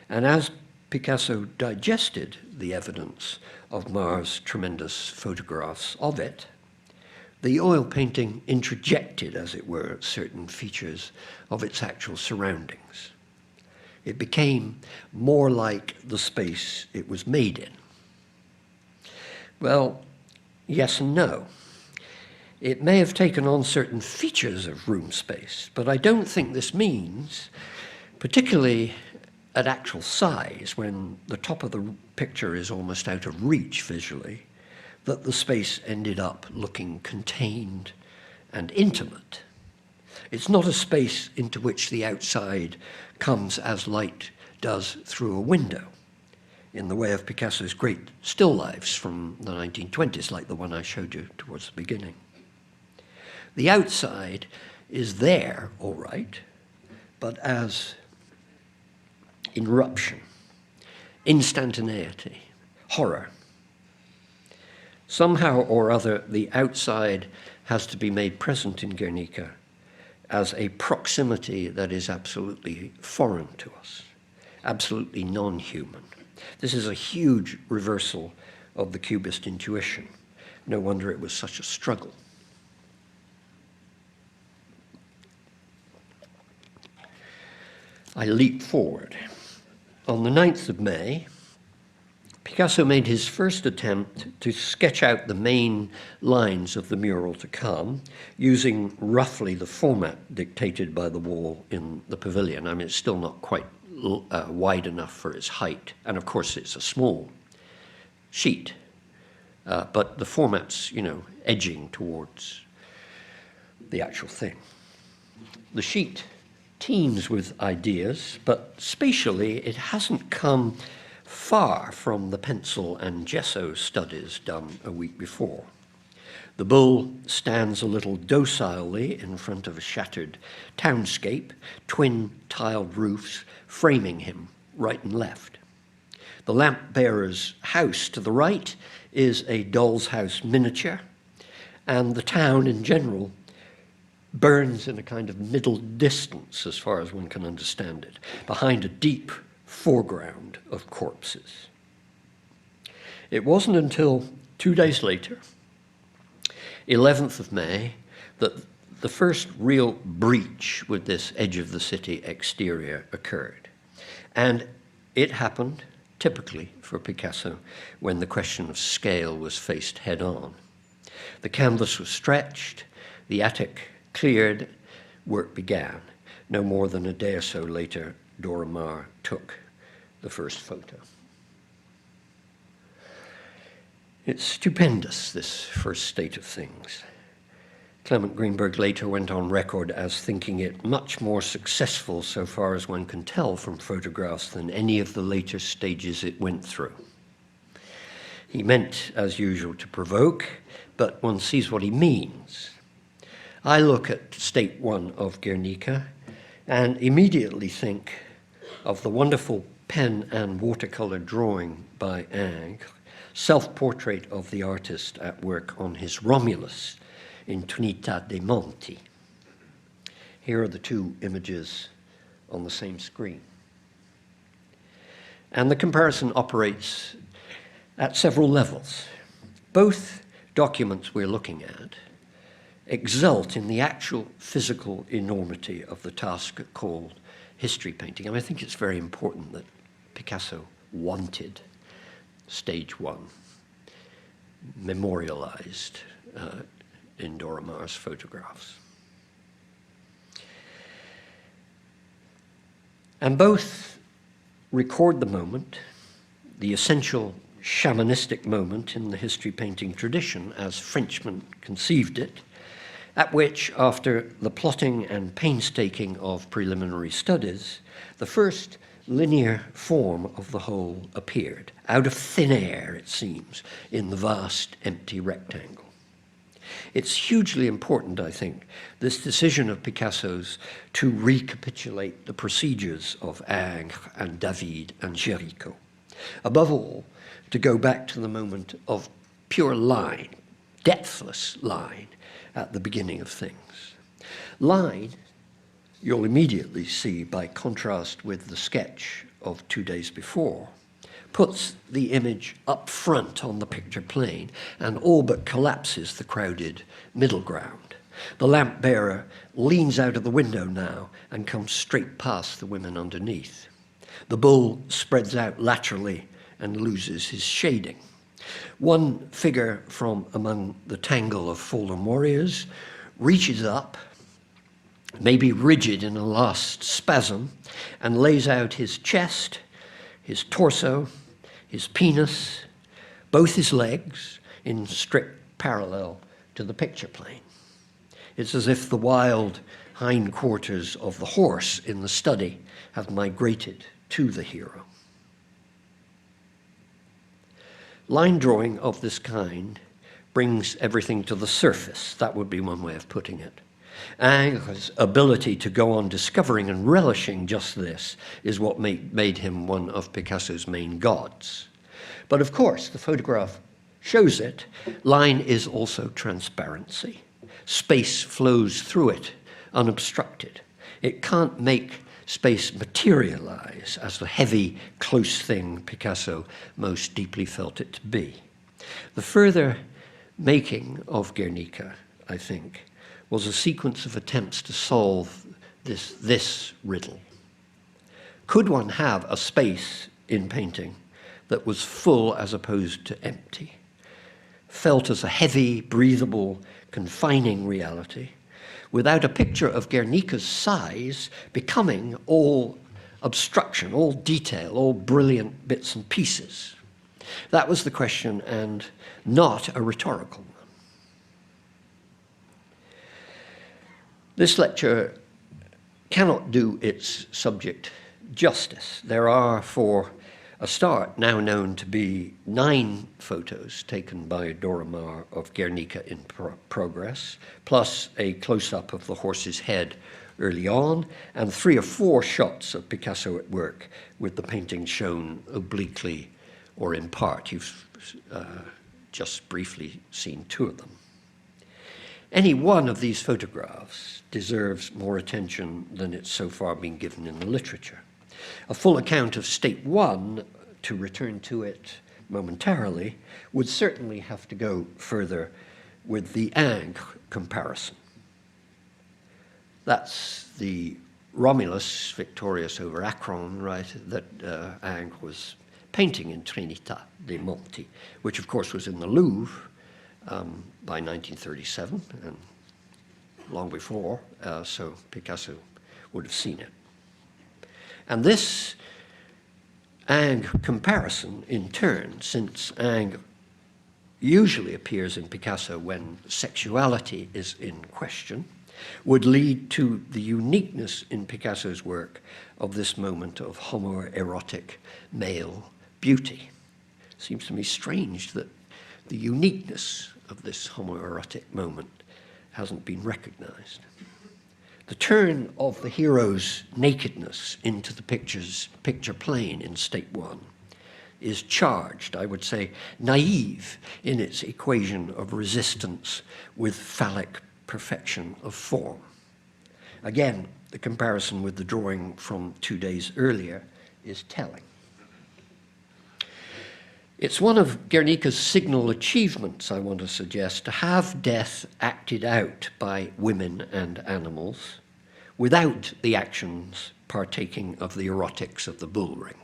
and as Picasso digested the evidence of Maar's tremendous photographs of it, the oil painting introjected, as it were, certain features of its actual surroundings. It became more like the space it was made in. Well, yes and no. It may have taken on certain features of room space, but I don't think this means, particularly at actual size, when the top of the picture is almost out of reach visually, that the space ended up looking contained and intimate. It's not a space into which the outside comes as light does through a window, in the way of Picasso's great still lifes from the 1920s, like the one I showed you towards the beginning. The outside is there, all right, but as interruption, instantaneity, horror. Somehow or other, the outside has to be made present in Guernica as a proximity that is absolutely foreign to us, absolutely non-human. This is a huge reversal of the Cubist intuition. No wonder it was such a struggle. I leap forward. On the 9th of May, Picasso made his first attempt to sketch out the main lines of the mural to come, using roughly the format dictated by the wall in the pavilion. I mean, it's still not quite wide enough for its height, and of course it's a small sheet, but the format's, edging towards the actual thing. The sheet teems with ideas, but spatially it hasn't come far from the pencil and gesso studies done a week before. The bull stands a little docilely in front of a shattered townscape, twin tiled roofs framing him right and left. The lamp bearer's house to the right is a doll's house miniature, and the town in general burns in a kind of middle distance, as far as one can understand it, behind a deep foreground of corpses. It wasn't until 2 days later, 11th of May, that the first real breach with this edge of the city exterior occurred. And it happened, typically for Picasso, when the question of scale was faced head on. The canvas was stretched, the attic cleared, work began. No more than a day or so later, Dora Maar took the first photo. It's stupendous, this first state of things. Clement Greenberg later went on record as thinking it much more successful, so far as one can tell from photographs, than any of the later stages it went through. He meant, as usual, to provoke, but one sees what he means. I look at State 1 of Guernica and immediately think of the wonderful pen and watercolor drawing by Ingres, self-portrait of the artist at work on his Romulus in Trinità dei Monti. Here are the two images on the same screen. And the comparison operates at several levels. Both documents we're looking at exult in the actual physical enormity of the task called history painting. I think it's very important that Picasso wanted Stage 1 memorialized in Dora Maar's photographs. And both record the moment, the essential shamanistic moment in the history painting tradition as Frenchmen conceived it, at which, after the plotting and painstaking of preliminary studies, the first linear form of the whole appeared, out of thin air, it seems, in the vast empty rectangle. It's hugely important, I think, this decision of Picasso's to recapitulate the procedures of Ingres and David and Géricault. Above all, to go back to the moment of pure line, depthless line, at the beginning of things. Line, you'll immediately see, by contrast with the sketch of 2 days before, puts the image up front on the picture plane and all but collapses the crowded middle ground. The lamp bearer leans out of the window now and comes straight past the women underneath. The bull spreads out laterally and loses his shading. One figure from among the tangle of fallen warriors reaches up, maybe rigid in a last spasm, and lays out his chest, his torso, his penis, both his legs, in strict parallel to the picture plane. It's as if the wild hindquarters of the horse in the study have migrated to the hero. Line drawing of this kind brings everything to the surface. That would be one way of putting it. Ingres' ability to go on discovering and relishing just this is what made him one of Picasso's main gods. But of course, the photograph shows it. Line is also transparency. Space flows through it, unobstructed. It can't make space materialize as the heavy, close thing Picasso most deeply felt it to be. The further making of Guernica, I think, was a sequence of attempts to solve this riddle. Could one have a space in painting that was full as opposed to empty, felt as a heavy, breathable, confining reality, without a picture of Guernica's size becoming all obstruction, all detail, all brilliant bits and pieces? That was the question, and not a rhetorical one. This lecture cannot do its subject justice. There are, for a start, now known to be 9 photos taken by Dora Maar of Guernica in progress, plus a close-up of the horse's head early on, and 3 or 4 shots of Picasso at work, with the painting shown obliquely or in part. You've just briefly seen 2 of them. Any one of these photographs deserves more attention than it's so far been given in the literature. A full account of State 1, to return to it momentarily, would certainly have to go further with the Ingres comparison. That's the Romulus victorious over Acron, right, that Ingres was painting in Trinità dei Monti, which of course was in the Louvre by 1937 and long before, so Picasso would have seen it. And this Ingres comparison, in turn, since Ingres usually appears in Picasso when sexuality is in question, would lead to the uniqueness in Picasso's work of this moment of homoerotic male beauty. It seems to me strange that the uniqueness of this homoerotic moment hasn't been recognized. The turn of the hero's nakedness into the picture plane in State 1 is charged, I would say, naive in its equation of resistance with phallic perfection of form. Again, the comparison with the drawing from 2 days earlier is telling. It's one of Guernica's signal achievements, I want to suggest, to have death acted out by women and animals without the actions partaking of the erotics of the bull ring.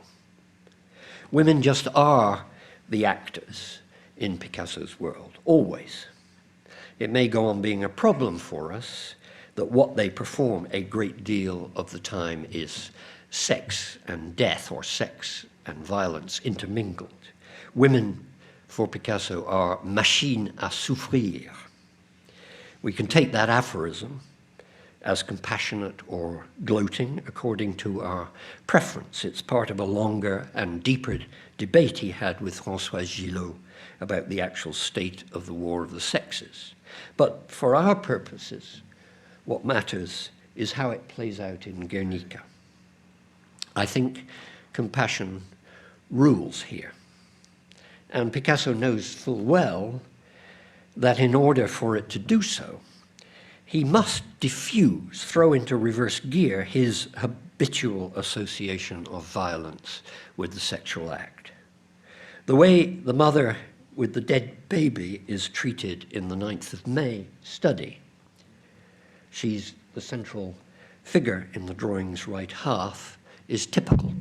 Women just are the actors in Picasso's world, always. It may go on being a problem for us that what they perform a great deal of the time is sex and death, or sex and violence intermingled. Women, for Picasso, are machines à souffrir. We can take that aphorism as compassionate or gloating according to our preference. It's part of a longer and deeper debate he had with Françoise Gillot about the actual state of the war of the sexes. But for our purposes, what matters is how it plays out in Guernica. I think compassion rules here. And Picasso knows full well that in order for it to do so, he must diffuse, throw into reverse gear his habitual association of violence with the sexual act. The way the mother with the dead baby is treated in the 9th of May study. She's the central figure in the drawing's right half, is typical.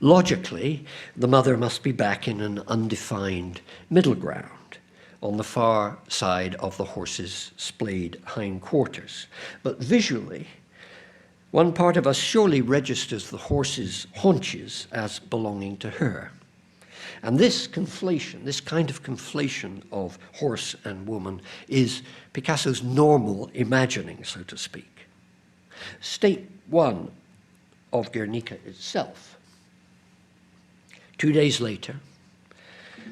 Logically, the mother must be back in an undefined middle ground on the far side of the horse's splayed hindquarters. But visually, one part of us surely registers the horse's haunches as belonging to her. And this conflation, this kind of conflation of horse and woman, is Picasso's normal imagining, so to speak. State 1 of Guernica itself, 2 days later,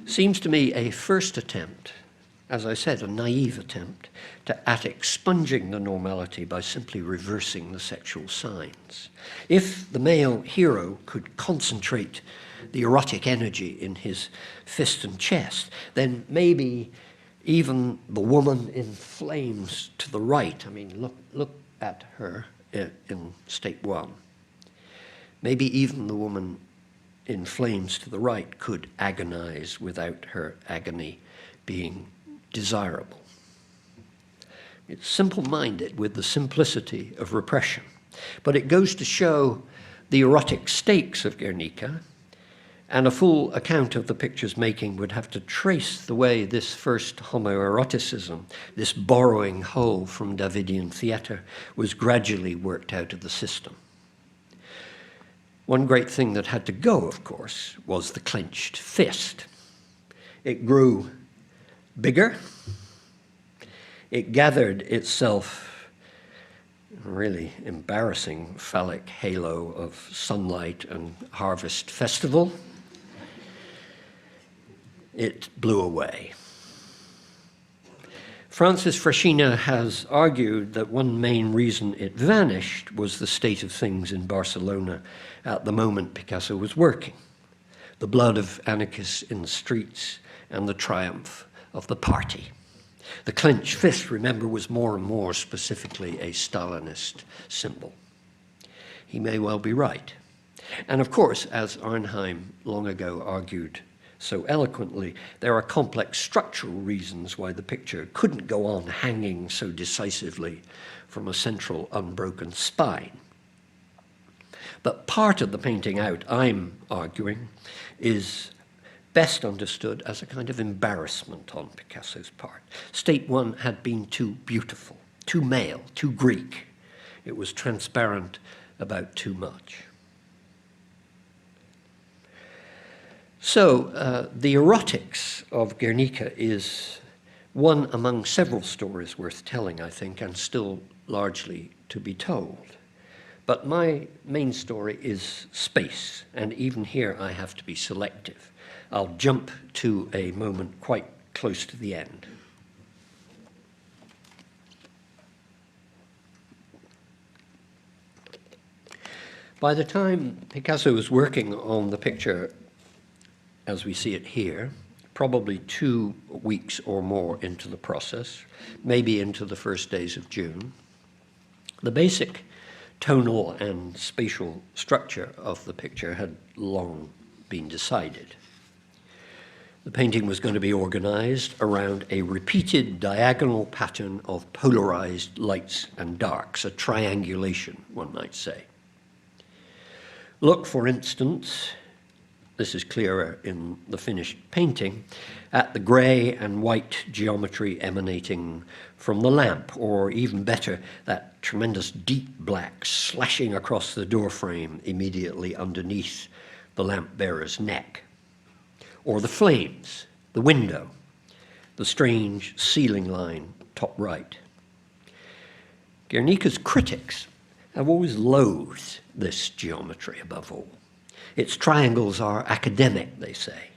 seems to me a first attempt, as I said, a naive attempt, at expunging the normality by simply reversing the sexual signs. If the male hero could concentrate the erotic energy in his fist and chest, then maybe even the woman in flames to the right, I mean, look at her in state 1. Maybe even the woman in flames to the right could agonize without her agony being desirable. It's simple-minded with the simplicity of repression, but it goes to show the erotic stakes of Guernica, and a full account of the picture's making would have to trace the way this first homoeroticism, this borrowing whole from Davidian theatre, was gradually worked out of the system. One great thing that had to go, of course, was the clenched fist. It grew bigger. It gathered itself a really embarrassing phallic halo of sunlight and harvest festival. It blew away. Francis Freixina has argued that one main reason it vanished was the state of things in Barcelona at the moment Picasso was working. The blood of anarchists in the streets and the triumph of the party. The clenched fist, remember, was more and more specifically a Stalinist symbol. He may well be right. And of course, as Arnheim long ago argued so eloquently, there are complex structural reasons why the picture couldn't go on hanging so decisively from a central unbroken spine. But part of the painting out, I'm arguing, is best understood as a kind of embarrassment on Picasso's part. State 1 had been too beautiful, too male, too Greek. It was transparent about too much. So the erotics of Guernica is one among several stories worth telling, I think, and still largely to be told. But my main story is space, and even here I have to be selective. I'll jump to a moment quite close to the end. By the time Picasso was working on the picture as we see it here, probably 2 weeks or more into the process, maybe into the first days of June, the basic tonal and spatial structure of the picture had long been decided. The painting was going to be organized around a repeated diagonal pattern of polarized lights and darks, a triangulation, one might say. Look, for instance, this is clearer in the finished painting, at the grey and white geometry emanating from the lamp, or even better, that tremendous deep black slashing across the doorframe immediately underneath the lamp bearer's neck. Or the flames, the window, the strange ceiling line top right. Guernica's critics have always loathed this geometry above all. Its triangles are academic, they say.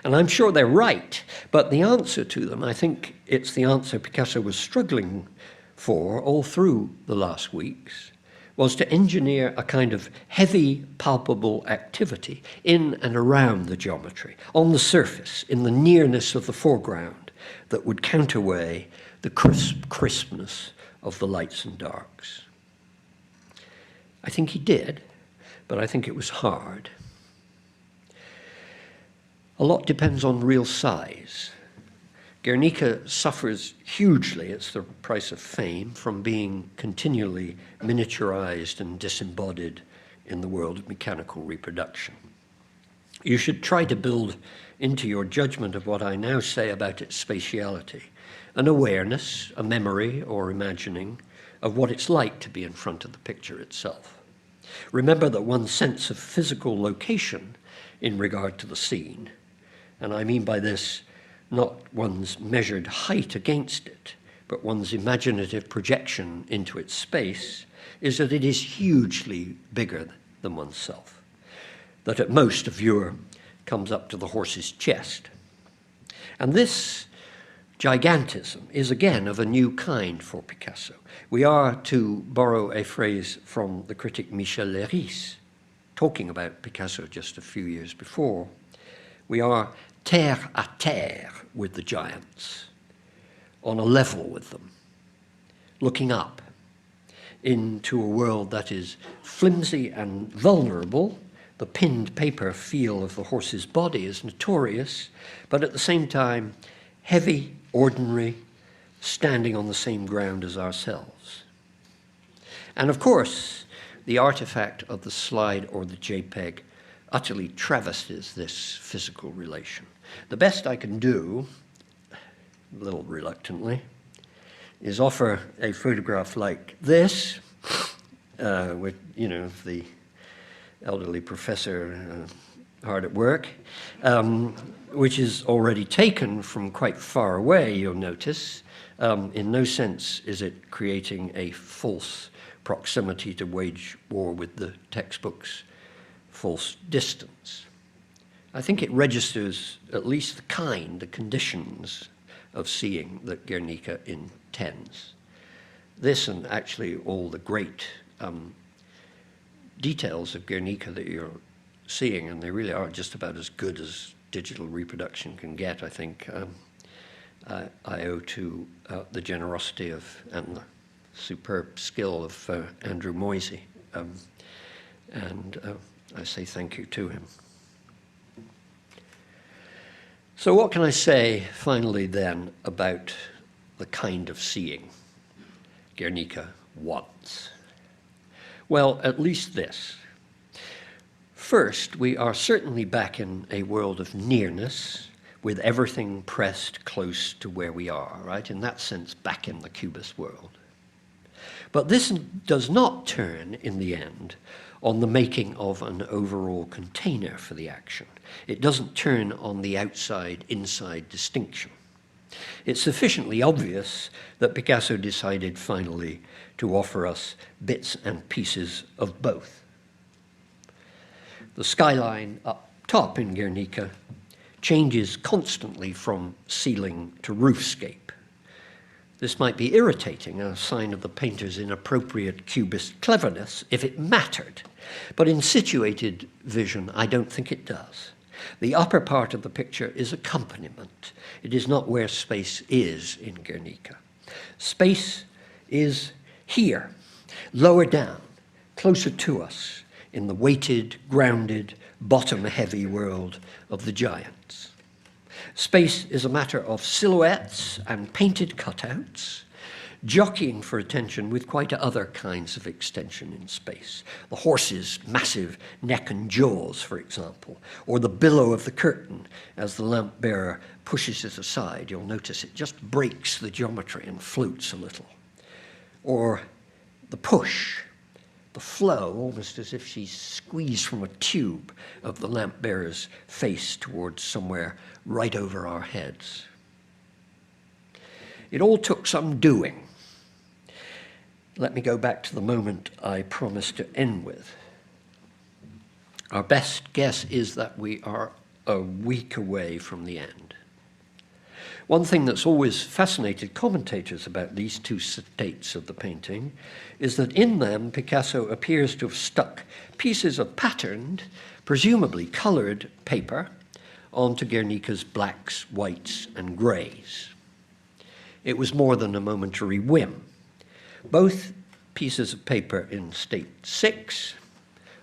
And I'm sure they're right, but the answer to them, I think it's the answer Picasso was struggling for all through the last weeks, was to engineer a kind of heavy, palpable activity in and around the geometry, on the surface, in the nearness of the foreground, that would counterweigh the crispness of the lights and darks. I think he did, but I think it was hard. A lot depends on real size. Guernica suffers hugely, it's the price of fame, from being continually miniaturized and disembodied in the world of mechanical reproduction. You should try to build into your judgment of what I now say about its spatiality an awareness, a memory or imagining of what it's like to be in front of the picture itself. Remember that one's sense of physical location in regard to the scene and I mean by this not one's measured height against it, but one's imaginative projection into its space, is that it is hugely bigger than oneself, that at most a viewer comes up to the horse's chest. And this gigantism is again of a new kind for Picasso. We are, to borrow a phrase from the critic Michel Leiris, talking about Picasso just a few years before, we are terre à terre with the giants, on a level with them, looking up into a world that is flimsy and vulnerable. The pinned paper feel of the horse's body is notorious, but at the same time, heavy, ordinary, standing on the same ground as ourselves. And of course, the artifact of the slide or the JPEG utterly travesties this physical relation. The best I can do, a little reluctantly, is offer a photograph like this, with, the elderly professor hard at work, which is already taken from quite far away, you'll notice. In no sense is it creating a false proximity to wage war with the textbook's false distance. I think it registers at least the conditions of seeing that Guernica intends. This, and actually all the great details of Guernica that you're seeing, and they really are just about as good as digital reproduction can get, I think, I owe to the generosity of and the superb skill of Andrew Moisey, and I say thank you to him. So what can I say finally then about the kind of seeing Guernica wants? Well, at least this. First, we are certainly back in a world of nearness, with everything pressed close to where we are, right? In that sense, back in the Cubist world. But this does not turn, in the end, on the making of an overall container for the action. It doesn't turn on the outside-inside distinction. It's sufficiently obvious that Picasso decided finally to offer us bits and pieces of both. The skyline up top in Guernica changes constantly from ceiling to roofscape. This might be irritating, a sign of the painter's inappropriate Cubist cleverness, if it mattered. But in situated vision, I don't think it does. The upper part of the picture is accompaniment. It is not where space is in Guernica. Space is here, lower down, closer to us, in the weighted, grounded, bottom-heavy world of the giants. Space is a matter of silhouettes and painted cutouts, jockeying for attention with quite other kinds of extension in space. The horse's massive neck and jaws, for example, or the billow of the curtain as the lamp bearer pushes it aside. You'll notice it just breaks the geometry and floats a little. Or the push, the flow, almost as if she's squeezed from a tube, of the lamp bearer's face towards somewhere right over our heads. It all took some doing. Let me go back to the moment I promised to end with. Our best guess is that we are a week away from the end. One thing that's always fascinated commentators about these two states of the painting is that in them Picasso appears to have stuck pieces of patterned, presumably colored paper onto Guernica's blacks, whites, and grays. It was more than a momentary whim. Both pieces of paper in state 6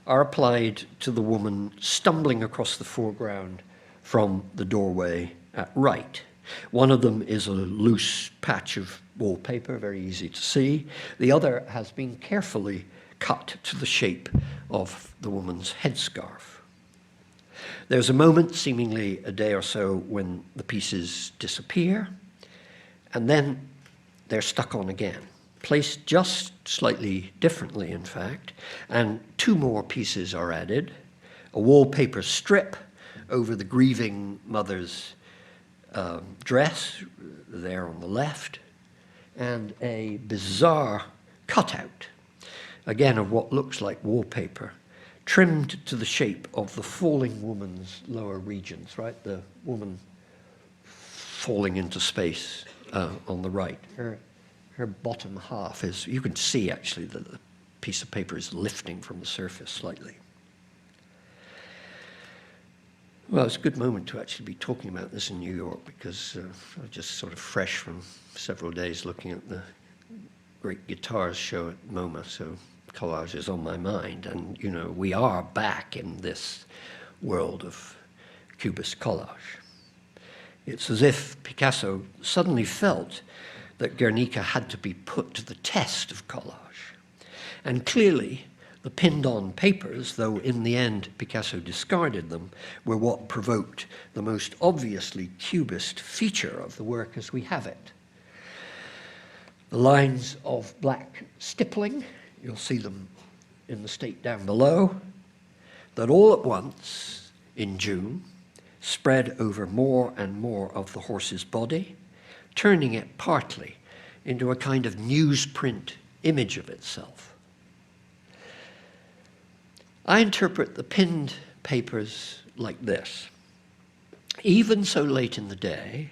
are applied to the woman stumbling across the foreground from the doorway at right. One of them is a loose patch of wallpaper, very easy to see. The other has been carefully cut to the shape of the woman's headscarf. There's a moment, seemingly a day or so, when the pieces disappear, and then they're stuck on again, placed just slightly differently, in fact, and 2 more pieces are added, a wallpaper strip over the grieving mother's dress, there on the left, and a bizarre cutout, again of what looks like wallpaper, trimmed to the shape of the falling woman's lower regions, right? The woman falling into space on the right. Her bottom half is, you can see actually that the piece of paper is lifting from the surface slightly. Well, it's a good moment to actually be talking about this in New York because I'm just sort of fresh from several days looking at the great guitars show at MoMA, so collage is on my mind. And, you know, we are back in this world of Cubist collage. It's as if Picasso suddenly felt that Guernica had to be put to the test of collage. And clearly, the pinned-on papers, though in the end Picasso discarded them, were what provoked the most obviously Cubist feature of the work as we have it. The lines of black stippling, you'll see them in the state down below, that all at once, in June, spread over more and more of the horse's body, turning it partly into a kind of newsprint image of itself. I interpret the pinned papers like this. Even so late in the day,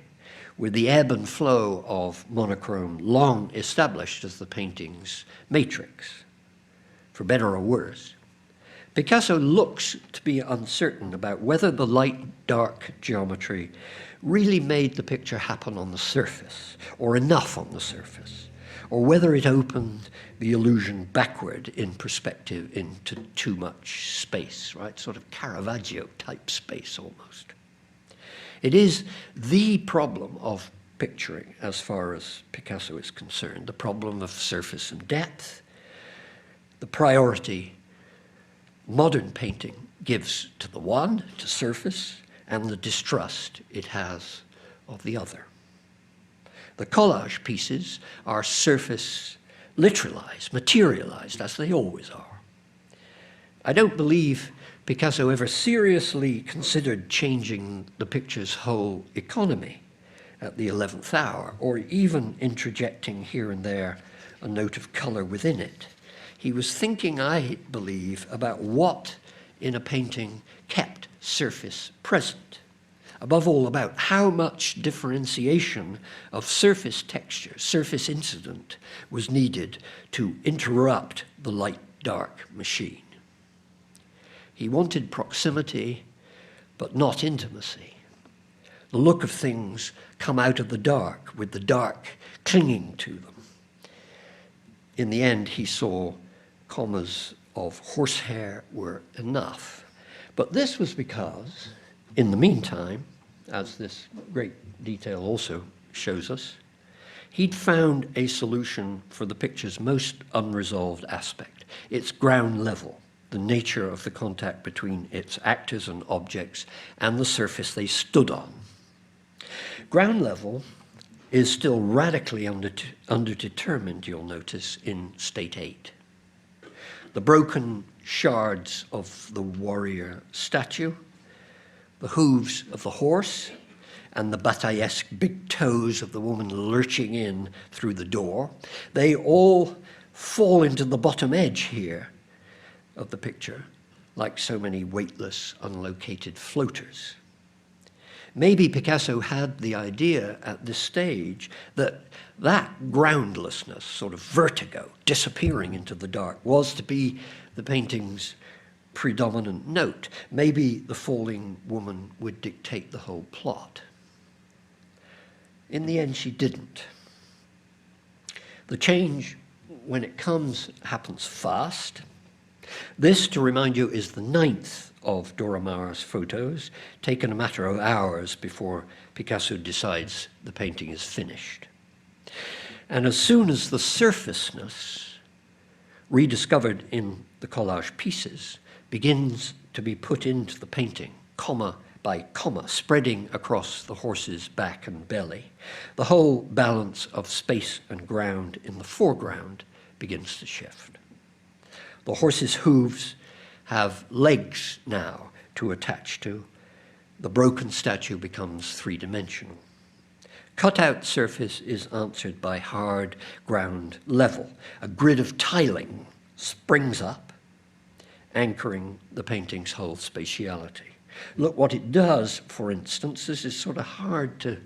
with the ebb and flow of monochrome long established as the painting's matrix, for better or worse, Picasso looks to be uncertain about whether the light-dark geometry really made the picture happen on the surface, or enough on the surface, or whether it opened the illusion backward in perspective into too much space, right? Sort of Caravaggio-type space almost. It is the problem of picturing, as far as Picasso is concerned, the problem of surface and depth, the priority modern painting gives to the one, to surface, and the distrust it has of the other. The collage pieces are surface literalized, materialized, as they always are. I don't believe Picasso ever seriously considered changing the picture's whole economy at the 11th hour, or even interjecting here and there a note of color within it. He was thinking, I believe, about what in a painting kept surface present. Above all, about how much differentiation of surface texture, surface incident, was needed to interrupt the light-dark machine. He wanted proximity, but not intimacy. The look of things come out of the dark, with the dark clinging to them. In the end, he saw commas of horsehair were enough. But this was because, in the meantime, as this great detail also shows us, he'd found a solution for the picture's most unresolved aspect, its ground level, the nature of the contact between its actors and objects and the surface they stood on. Ground level is still radically underdetermined, you'll notice, in State 8. The broken shards of the warrior statue, the hooves of the horse, and the bataillesque big toes of the woman lurching in through the door, they all fall into the bottom edge here of the picture, like so many weightless, unlocated floaters. Maybe Picasso had the idea at this stage that that groundlessness, sort of vertigo, disappearing into the dark, was to be the painting's predominant note. Maybe the falling woman would dictate the whole plot. In the end, she didn't. The change, when it comes, happens fast. This, to remind you, is the 9th of Dora Maar's photos, taken a matter of hours before Picasso decides the painting is finished. And as soon as the surfaceness, rediscovered in the collage pieces, begins to be put into the painting, comma by comma, spreading across the horse's back and belly, the whole balance of space and ground in the foreground begins to shift. The horse's hooves have legs now to attach to, the broken statue becomes three-dimensional. Cut-out surface is answered by hard ground level. A grid of tiling springs up, anchoring the painting's whole spatiality. Look what it does, for instance. This is sort of hard to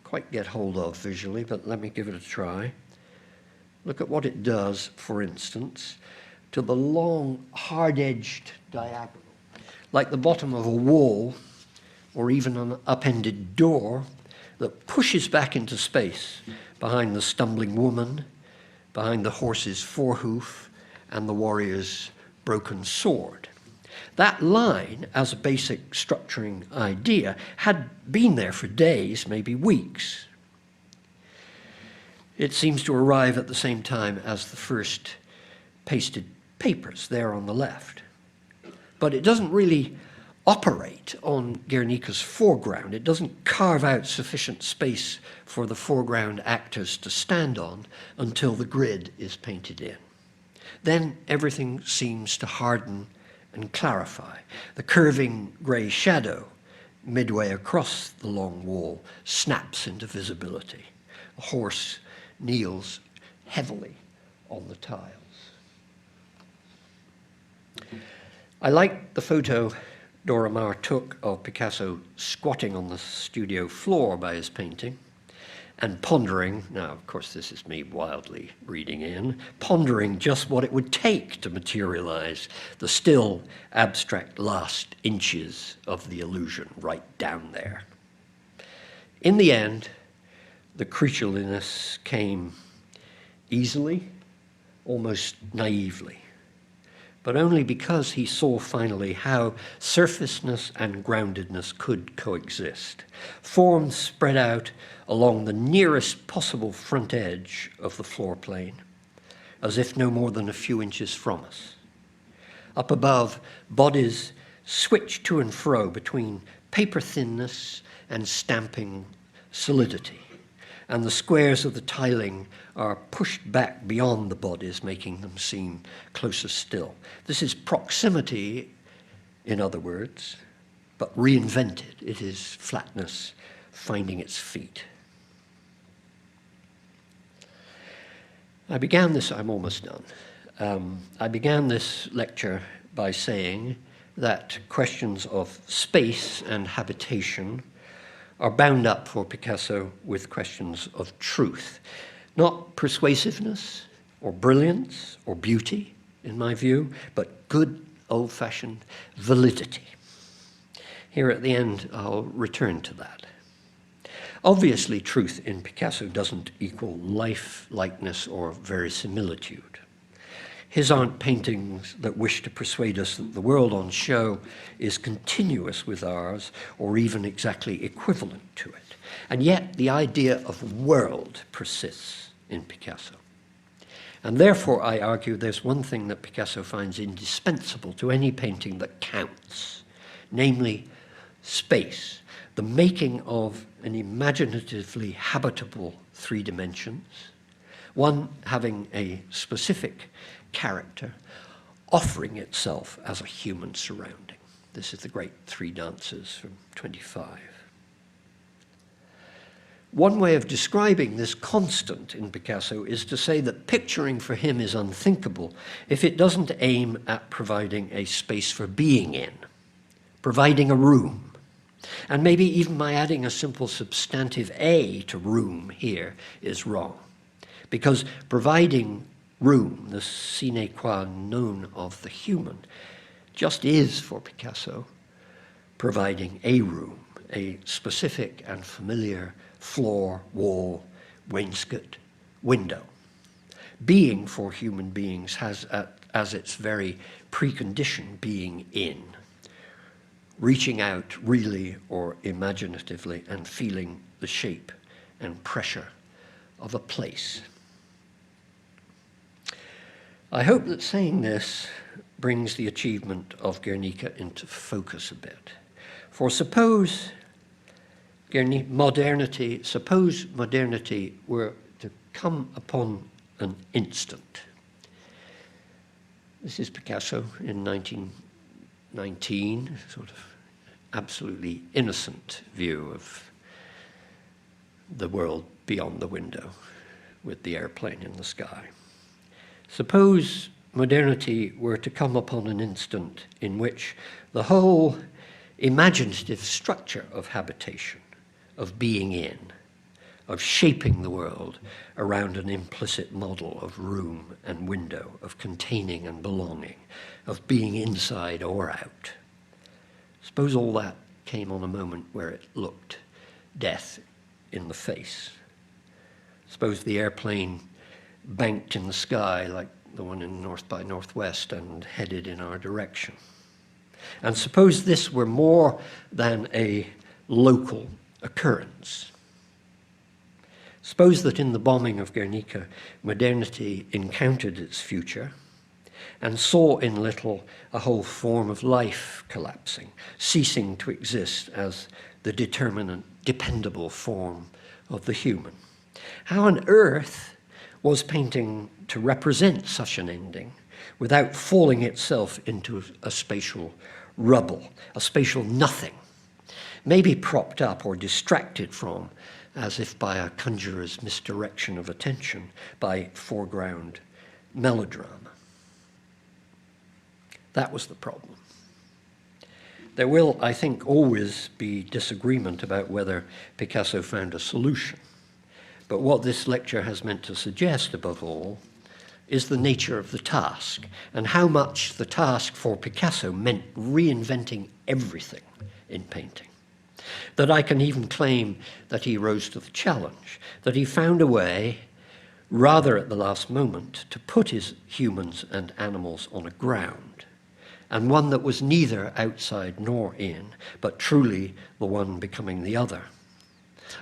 quite get hold of visually, but let me give it a try. Look at what it does, for instance, to the long, hard-edged diagonal, like the bottom of a wall or even an upended door that pushes back into space behind the stumbling woman, behind the horse's forehoof, and the warrior's broken sword. That line, as a basic structuring idea, had been there for days, maybe weeks. It seems to arrive at the same time as the first pasted papers there on the left. But it doesn't really operate on Guernica's foreground. It doesn't carve out sufficient space for the foreground actors to stand on until the grid is painted in. Then everything seems to harden and clarify. The curving grey shadow midway across the long wall snaps into visibility. A horse kneels heavily on the tiles. I like the photo Dora Maar took of Picasso squatting on the studio floor by his painting and pondering, now of course this is me wildly reading in, pondering just what it would take to materialize the still abstract last inches of the illusion right down there. In the end, the creatureliness came easily, almost naively, but only because he saw finally how surfaceness and groundedness could coexist. Forms spread out along the nearest possible front edge of the floor plane, as if no more than a few inches from us. Up above, bodies switch to and fro between paper thinness and stamping solidity, and the squares of the tiling are pushed back beyond the bodies, making them seem closer still. This is proximity, in other words, but reinvented. It is flatness finding its feet. I'm almost done. I began this lecture by saying that questions of space and habitation are bound up for Picasso with questions of truth. Not persuasiveness or brilliance or beauty, in my view, but good old-fashioned validity. Here at the end, I'll return to that. Obviously, truth in Picasso doesn't equal life, likeness, or verisimilitude. His aren't paintings that wish to persuade us that the world on show is continuous with ours or even exactly equivalent to it. And yet the idea of world persists in Picasso. And therefore, I argue, there's one thing that Picasso finds indispensable to any painting that counts, namely space, the making of an imaginatively habitable three dimensions, one having a specific character, offering itself as a human surrounding. This is the great Three Dances from 25. One way of describing this constant in Picasso is to say that picturing for him is unthinkable if it doesn't aim at providing a space for being in, providing a room. And maybe even my adding a simple substantive A to room here is wrong, because providing room, the sine qua non of the human, just is for Picasso providing a room, a specific and familiar floor, wall, wainscot, window. Being for human beings has as its very precondition being in, reaching out really or imaginatively and feeling the shape and pressure of a place. I hope that saying this brings the achievement of Guernica into focus a bit. For suppose modernity were to come upon an instant. This is Picasso in 1919, sort of absolutely innocent view of the world beyond the window with the airplane in the sky. Suppose modernity were to come upon an instant in which the whole imaginative structure of habitation, of being in, of shaping the world around an implicit model of room and window, of containing and belonging, of being inside or out. Suppose all that came on a moment where it looked death in the face. Suppose the airplane banked in the sky like the one in North by Northwest and headed in our direction. And suppose this were more than a local occurrence. Suppose that in the bombing of Guernica, modernity encountered its future and saw in little a whole form of life collapsing, ceasing to exist as the determinate, dependable form of the human. How on earth was painting to represent such an ending without falling itself into a spatial rubble, a spatial nothing, maybe propped up or distracted from, as if by a conjurer's misdirection of attention, by foreground melodrama? That was the problem. There will, I think, always be disagreement about whether Picasso found a solution. But what this lecture has meant to suggest, above all, is the nature of the task and how much the task for Picasso meant reinventing everything in painting. That I can even claim that he rose to the challenge, that he found a way, rather at the last moment, to put his humans and animals on a ground, and one that was neither outside nor in, but truly the one becoming the other.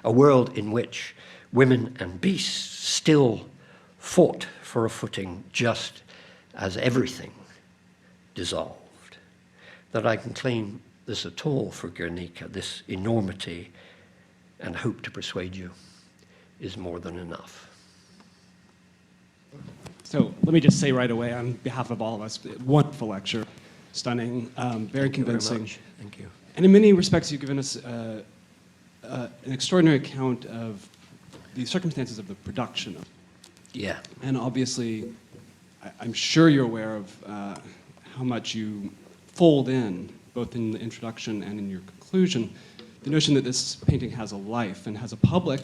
A world in which women and beasts still fought for a footing just as everything dissolved. That I can claim this at all for Guernica, this enormity, and hope to persuade you, is more than enough. So let me just say right away, on behalf of all of us, wonderful lecture, stunning, very convincing. Very much. Thank you. And in many respects, you've given us an extraordinary account of the circumstances of the production. Yeah. And obviously, I'm sure you're aware of how much you fold in, both in the introduction and in your conclusion, the notion that this painting has a life and has a public,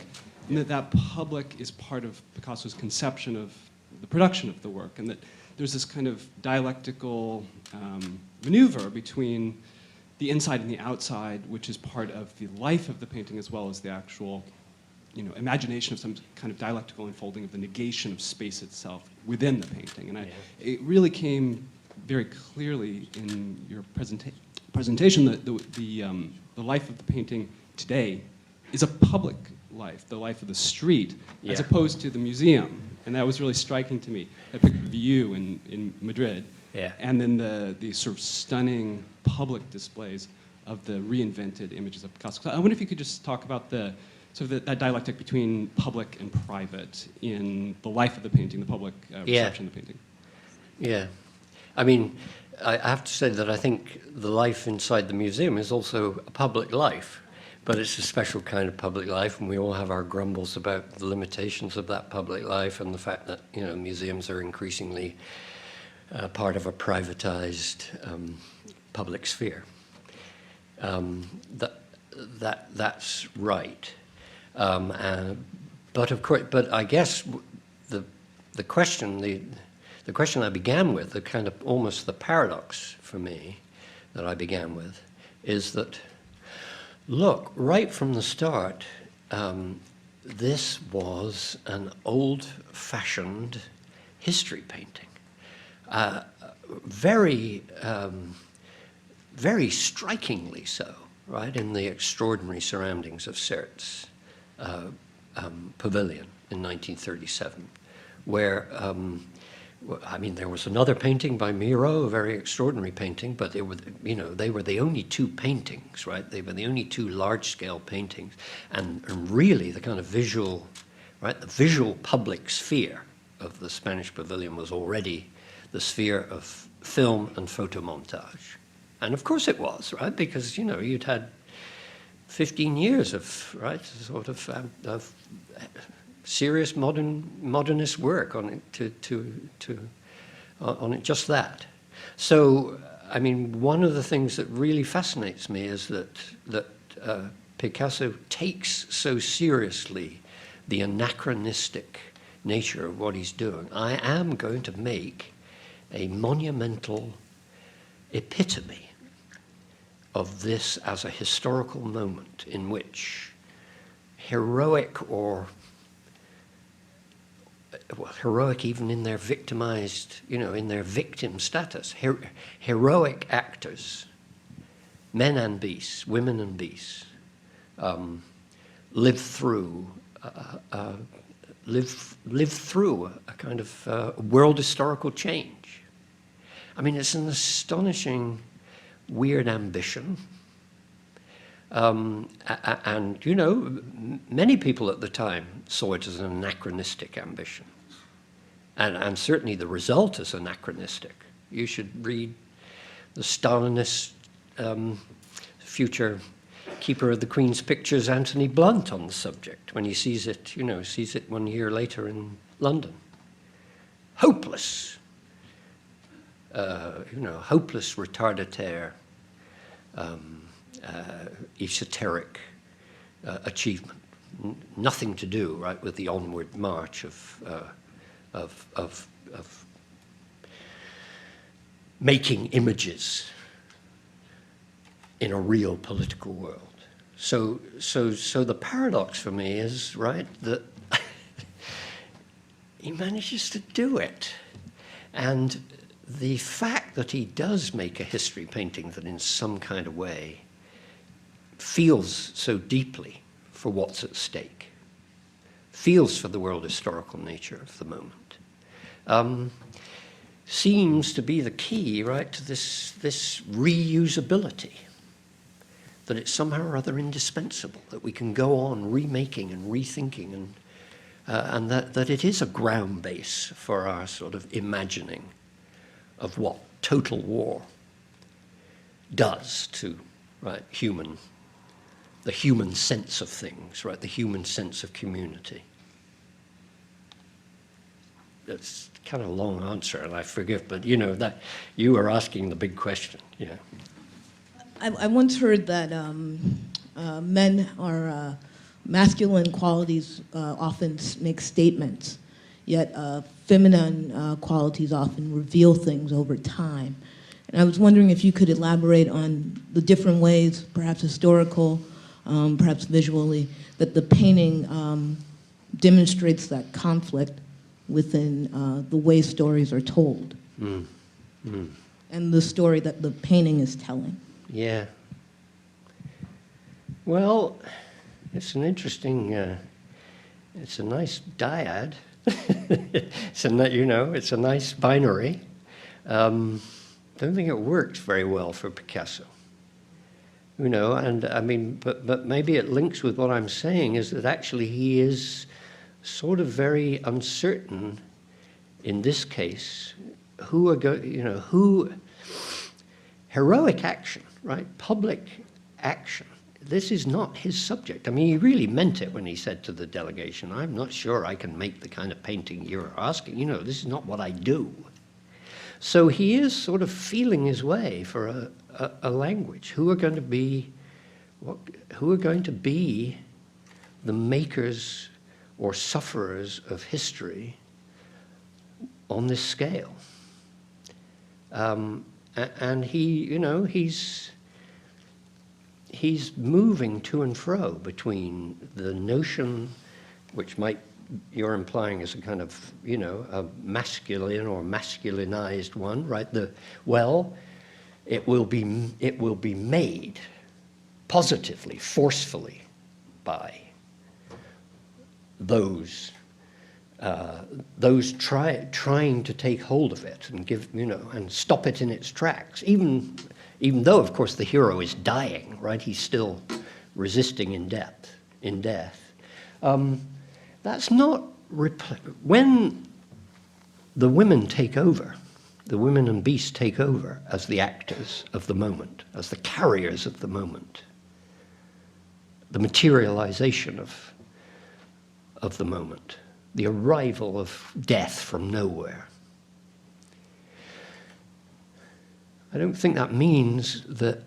and that that public is part of Picasso's conception of the production of the work, and that there's this kind of dialectical maneuver between the inside and the outside, which is part of the life of the painting as well as the actual imagination of some kind of dialectical unfolding of the negation of space itself within the painting. And it really came very clearly in your presentation that the life of the painting today is a public life, the life of the street, as opposed to the museum. And that was really striking to me. I picked up you in Madrid, and then the sort of stunning public displays of the reinvented images of Picasso. So I wonder if you could just talk about that dialectic between public and private in the life of the painting, the public reception of the painting. Yeah. I mean, I have to say that I think the life inside the museum is also a public life, but it's a special kind of public life, and we all have our grumbles about the limitations of that public life and the fact that museums are increasingly part of a privatized public sphere. That's right. But of course, I guess the question I began with, the kind of almost the paradox for me that I began with, is that, look, right from the start, this was an old-fashioned history painting, very strikingly so, right, in the extraordinary surroundings of Certes pavilion in 1937, where, there was another painting by Miro, a very extraordinary painting, but they were the only two paintings, right? They were the only two large-scale paintings, and really the kind of visual, right, the visual public sphere of the Spanish pavilion was already the sphere of film and photomontage. And of course it was, right? Because, you know, you'd had 15 years of, right, sort of serious modernist work on it on it, just that. So, I mean, one of the things that really fascinates me is that Picasso takes so seriously the anachronistic nature of what he's doing. I am going to make a monumental epitome of this as a historical moment in which heroic, or well, heroic even in their victimized, you know, in their victim status, heroic actors, men and beasts, women and beasts, live through a kind of world historical change. I mean, it's an astonishing, weird ambition. And, you know, many people at the time saw it as an anachronistic ambition. And certainly the result is anachronistic. You should read the Stalinist future keeper of the Queen's pictures, Anthony Blunt, on the subject, when he sees it, you know, sees it 1 year later in London. Hopeless, you know, hopeless retardataire, esoteric achievement. Nothing to do, right, with the onward march of making images in a real political world. So the paradox for me is, right, that he manages to do it. And the fact that he does make a history painting that in some kind of way feels so deeply for what's at stake, feels for the world historical nature of the moment, seems to be the key, right, to this reusability, that it's somehow or other indispensable, that we can go on remaking and rethinking, and that it is a ground base for our sort of imagining of what total war does to, right, the human sense of things, right, the human sense of community. That's kind of a long answer, and I forgive, but you know that you are asking the big question. Yeah. I once heard that men are masculine qualities often make statements, yet feminine qualities often reveal things over time. And I was wondering if you could elaborate on the different ways, perhaps historical, perhaps visually, that the painting demonstrates that conflict within the way stories are told, and the story that the painting is telling. Yeah. Well, it's an interesting, it's a nice dyad. It's a nice binary. Don't think it works very well for Picasso. You know, and I mean, but maybe it links with what I'm saying, is that actually he is sort of very uncertain in this case heroic action, right? Public action. This is not his subject. I mean, he really meant it when he said to the delegation, I'm not sure I can make the kind of painting you're asking. You know, this is not what I do. So he is sort of feeling his way for a language. Who are going to be the makers or sufferers of history on this scale? And he, you know, he's moving to and fro between the notion, which you're implying is a kind of, you know, a masculine or masculinized one, right? It will be made positively, forcefully by those trying to take hold of it and give, you know, and stop it in its tracks. Even though, of course, the hero is dying, right? He's still resisting in death. That's not when the women take over The women and beasts take over as the actors of the moment, as the carriers of the moment, the materialization of the moment, the arrival of death from nowhere. I don't think that means that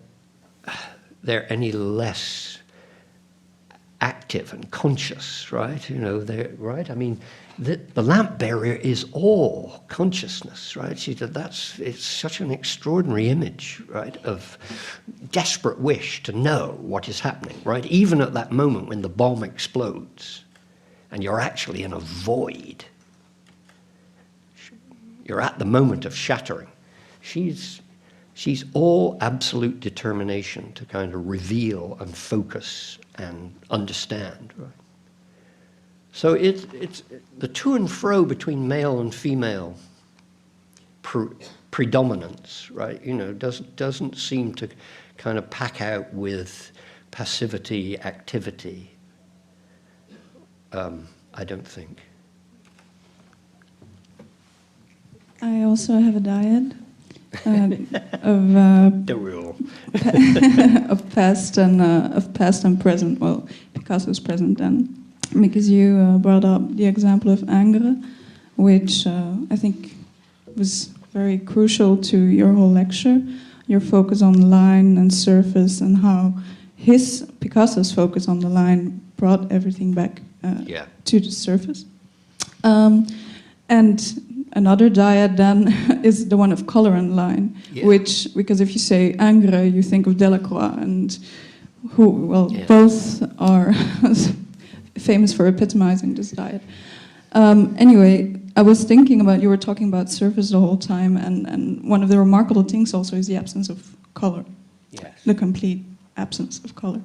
they're any less active and conscious, right? You know, right? I mean, the lamp bearer is all consciousness, right? It's such an extraordinary image, right, of desperate wish to know what is happening, right? Even at that moment when the bomb explodes and you're actually in a void. You're at the moment of shattering. She's all absolute determination to kind of reveal and focus and understand, right? So it's the to and fro between male and female predominance, right? You know, doesn't seem to kind of pack out with passivity, activity. I don't think. I also have a dyad of The rule. of past and present. Well, Picasso's present then, because you brought up the example of Ingres, which I think was very crucial to your whole lecture. Your focus on line and surface, and how Picasso's focus on the line brought everything back to the surface. And another dyad then is the one of color and line, which, because if you say Ingres, you think of Delacroix, and both are famous for epitomizing this dyad. Anyway, I was thinking about, you were talking about surface the whole time, and one of the remarkable things also is the absence of color, the complete absence of color.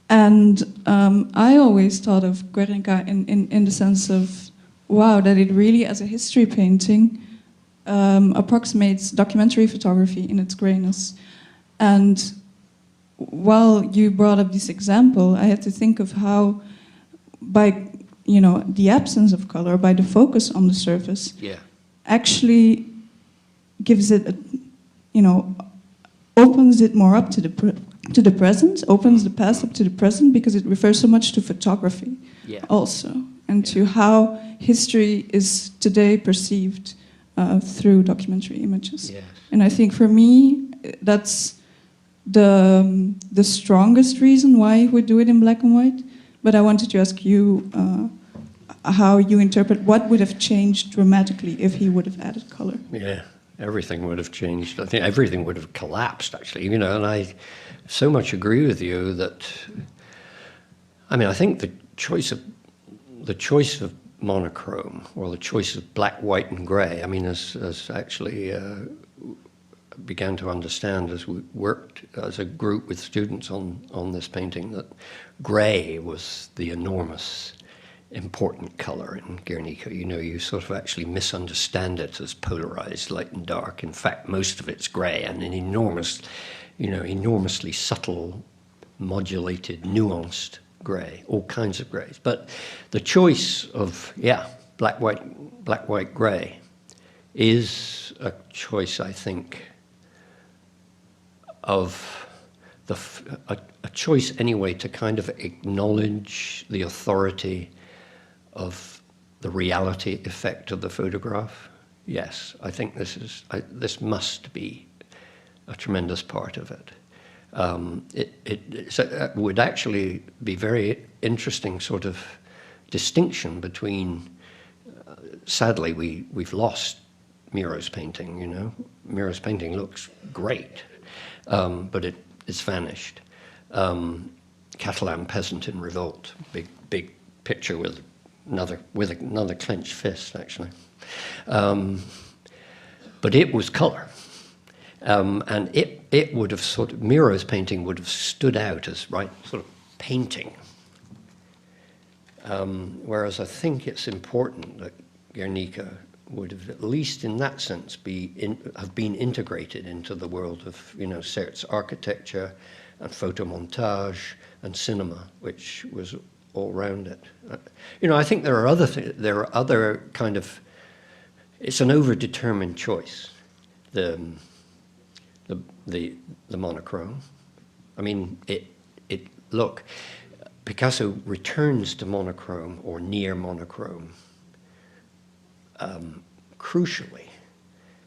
And I always thought of Guernica in the sense of, wow, that it really, as a history painting, approximates documentary photography in its grayness. And while you brought up this example, I had to think of how, by the absence of color, by the focus on the surface, actually gives it, opens it more up to the present, opens the past up to the present, because it refers so much to photography also, and to how history is today perceived through documentary images. And I think for me, that's the strongest reason why we do it in black and white. But I wanted to ask you how you interpret what would have changed dramatically if he would have added color. Yeah, everything would have changed. I think everything would have collapsed, actually. And I so much agree with you that, I think the choice of monochrome, or the choice of black, white, and grey, as actually began to understand as we worked as a group with students on this painting, that grey was the enormous important colour in Guernica. You sort of actually misunderstand it as polarized light and dark. In fact, most of it's grey, and an enormously subtle, modulated, nuanced grey, all kinds of greys. But the choice of, black, white, grey is a choice, I think, of a choice anyway to kind of acknowledge the authority of the reality effect of the photograph. Yes, I think this must be a tremendous part of it. It would actually be very interesting sort of distinction between, sadly, we've lost Miro's painting, Miro's painting looks great, but it's vanished. Catalan peasant in revolt, big picture with another clenched fist, actually. But it was color. And it would have Miro's painting would have stood out as, sort of painting. Whereas I think it's important that Guernica would have, at least in that sense, have been integrated into the world of, Sert's architecture and photomontage and cinema, which was all around it. I think there are other kind of, it's an overdetermined choice. the monochrome. I mean, look, Picasso returns to monochrome or near monochrome crucially,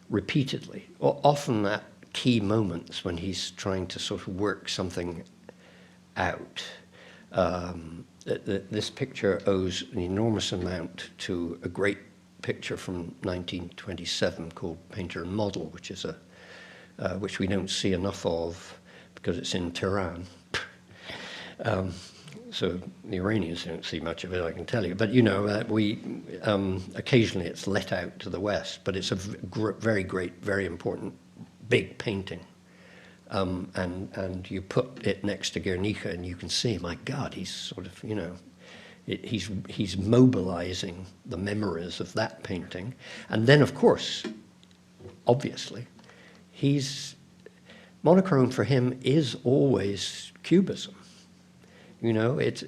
repeatedly, or often at key moments when he's trying to sort of work something out. This picture owes an enormous amount to a great picture from 1927 called Painter and Model, which is which we don't see enough of because it's in Tehran. So the Iranians don't see much of it, I can tell you. But you know, occasionally it's let out to the West, but it's a very great, very important, big painting. And you put it next to Guernica, and you can see, my God, he's sort of, you know, he's mobilizing the memories of that painting. And then, of course, obviously, monochrome for him is always cubism. You know, it's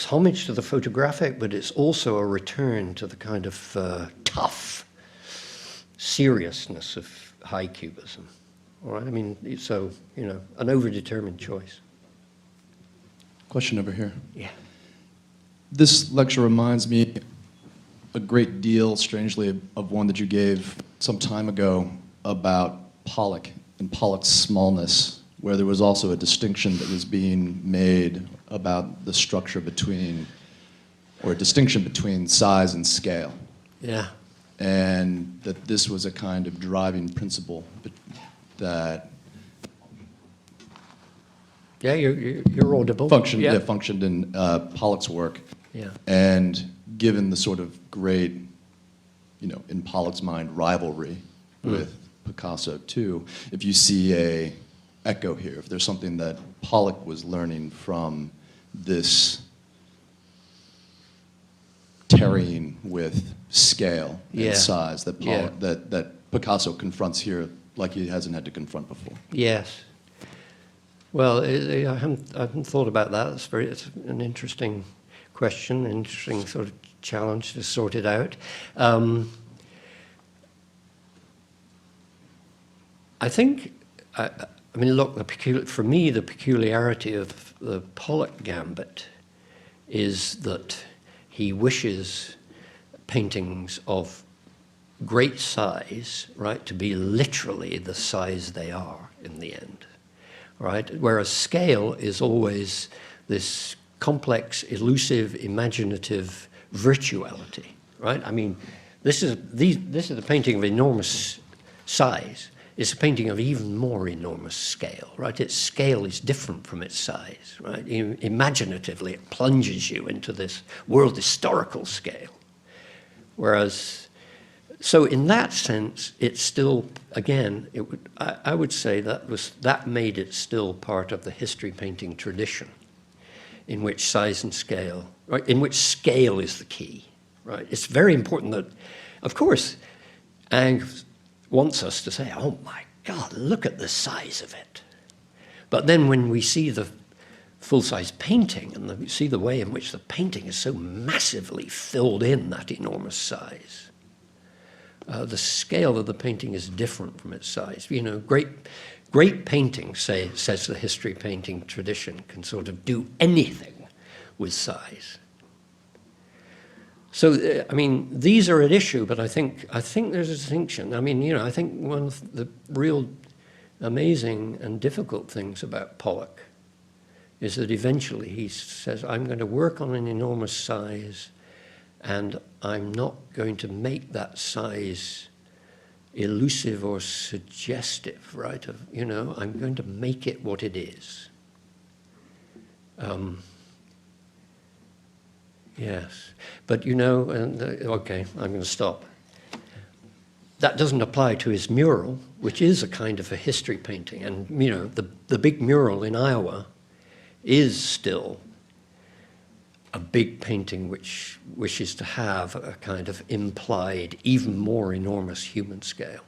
homage to the photographic, but it's also a return to the kind of tough seriousness of high cubism. All right, I mean, so, you know, an overdetermined choice. Question over here. Yeah. This lecture reminds me a great deal, strangely, of one that you gave some time ago about Pollock and Pollock's smallness, where there was also a distinction that was being made about the structure between, or a distinction between size and scale. Yeah. And that this was a kind of driving principle that Yeah, you're audible. functioned in Pollock's work. Yeah. And given the sort of great, you know, in Pollock's mind, rivalry with Picasso too, if you see a echo here, if there's something that Pollock was learning from this tarrying with scale and size that that Picasso confronts here like he hasn't had to confront before. Yes. Well, I haven't thought about that. It's an interesting question, an interesting sort of challenge to sort it out. I think, I mean, look, for me, the peculiarity of the Pollock gambit is that he wishes paintings of great size, right, to be literally the size they are in the end, right? Whereas scale is always this complex, elusive, imaginative virtuality, right? I mean, this is a painting of enormous size. It's a painting of even more enormous scale, right? Its scale is different from its size, right? Imaginatively, it plunges you into this world historical scale. Whereas, so in that sense, it's still, again, I would say that made it still part of the history painting tradition, in which size and scale, right? In which scale is the key, right? It's very important that, of course, Ang wants us to say, oh my God, look at the size of it. But then when we see the full-size painting and we see the way in which the painting is so massively filled in that enormous size, the scale of the painting is different from its size. You know, great painting, says the history painting tradition, can sort of do anything with size. So, I mean, these are at issue, but I think there's a distinction. I mean, you know, I think one of the real amazing and difficult things about Pollock is that eventually he says, I'm going to work on an enormous size, and I'm not going to make that size elusive or suggestive, right? You know, I'm going to make it what it is. Yes, but you know, okay, I'm going to stop. That doesn't apply to his mural, which is a kind of a history painting. And, you know, the big mural in Iowa is still a big painting which wishes to have a kind of implied, even more enormous human scale.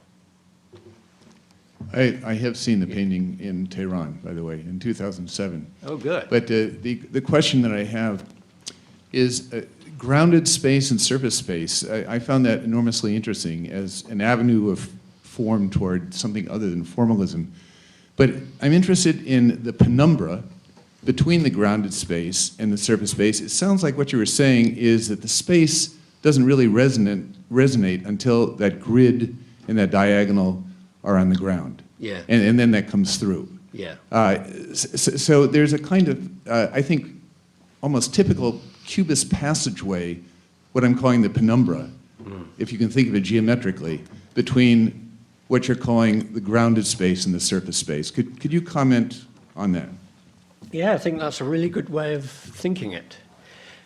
I have seen the painting in Tehran, by the way, in 2007. Oh, good. But the question that I have is, grounded space and surface space. I found that enormously interesting as an avenue of form toward something other than formalism. But I'm interested in the penumbra between the grounded space and the surface space. It sounds like what you were saying is that the space doesn't really resonate until that grid and that diagonal are on the ground. Yeah. And then that comes through. Yeah. So there's a kind of, I think, almost typical Cubist passageway, what I'm calling the penumbra, if you can think of it geometrically, between what you're calling the grounded space and the surface space. Could you comment on that? Yeah, I think that's a really good way of thinking it.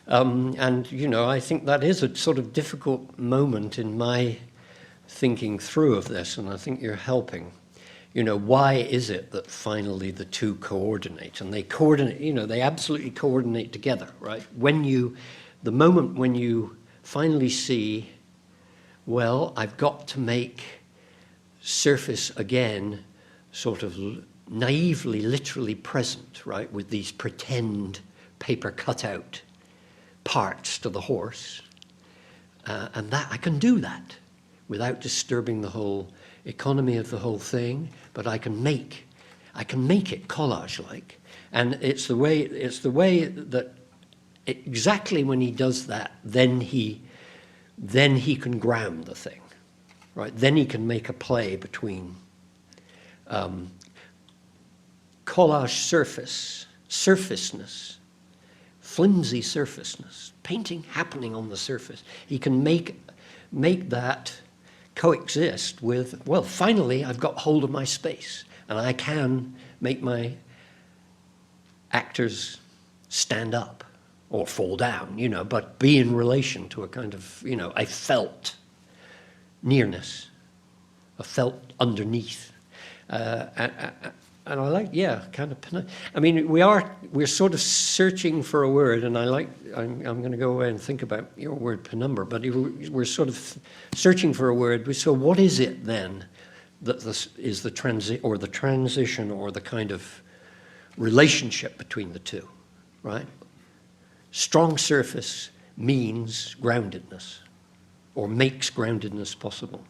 And, you know, I think that is a sort of difficult moment in my thinking through of this, and I think you're helping. You know, why is it that finally the two coordinate? And they coordinate, you know, they absolutely coordinate together, right? The moment when you finally see, well, I've got to make surface again sort of naively, literally present, right, with these pretend paper cutout parts to the horse. And that I can do that without disturbing the whole economy of the whole thing, but I can make it collage-like. And it's the way that exactly when he does that, then he can ground the thing, right? Then he can make a play between collage surfaceness, flimsy surfaceness, painting happening on the surface. He can make that coexist with, well, finally I've got hold of my space and I can make my actors stand up or fall down, you know, but be in relation to a kind of, you know, I felt nearness, I felt underneath. And I like, yeah, kind of, I mean, we're sort of searching for a word, and I'm going to go away and think about your word penumbra, but we're sort of searching for a word. So what is it then that this is the transition or the kind of relationship between the two, right? Strong surface means groundedness or makes groundedness possible.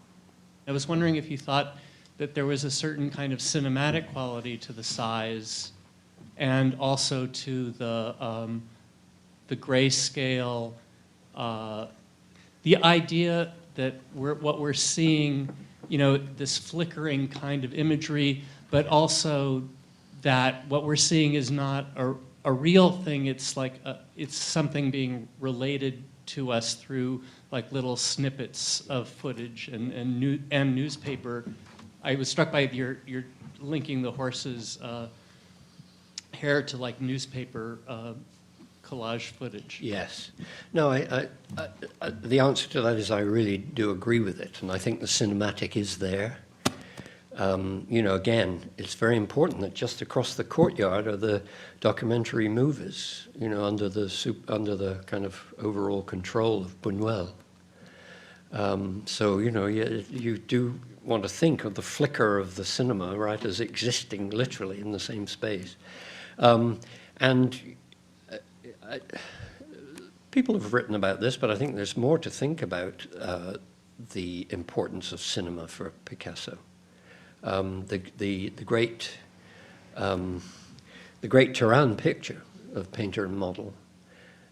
I was wondering if you thought that there was a certain kind of cinematic quality to the size and also to the grayscale, the idea that what we're seeing, you know, this flickering kind of imagery, but also that what we're seeing is not a real thing. It's like it's something being related to us through like little snippets of footage and newspaper. I was struck by your linking the horse's hair to like newspaper collage footage. Yes. No, the answer to that is I really do agree with it, and I think the cinematic is there. You know, again, it's very important that just across the courtyard are the documentary movies, you know, under the kind of overall control of Buñuel. So, you know, you do want to think of the flicker of the cinema, right, as existing literally in the same space. People have written about this, but I think there's more to think about the importance of cinema for Picasso. The great Turan picture of painter and model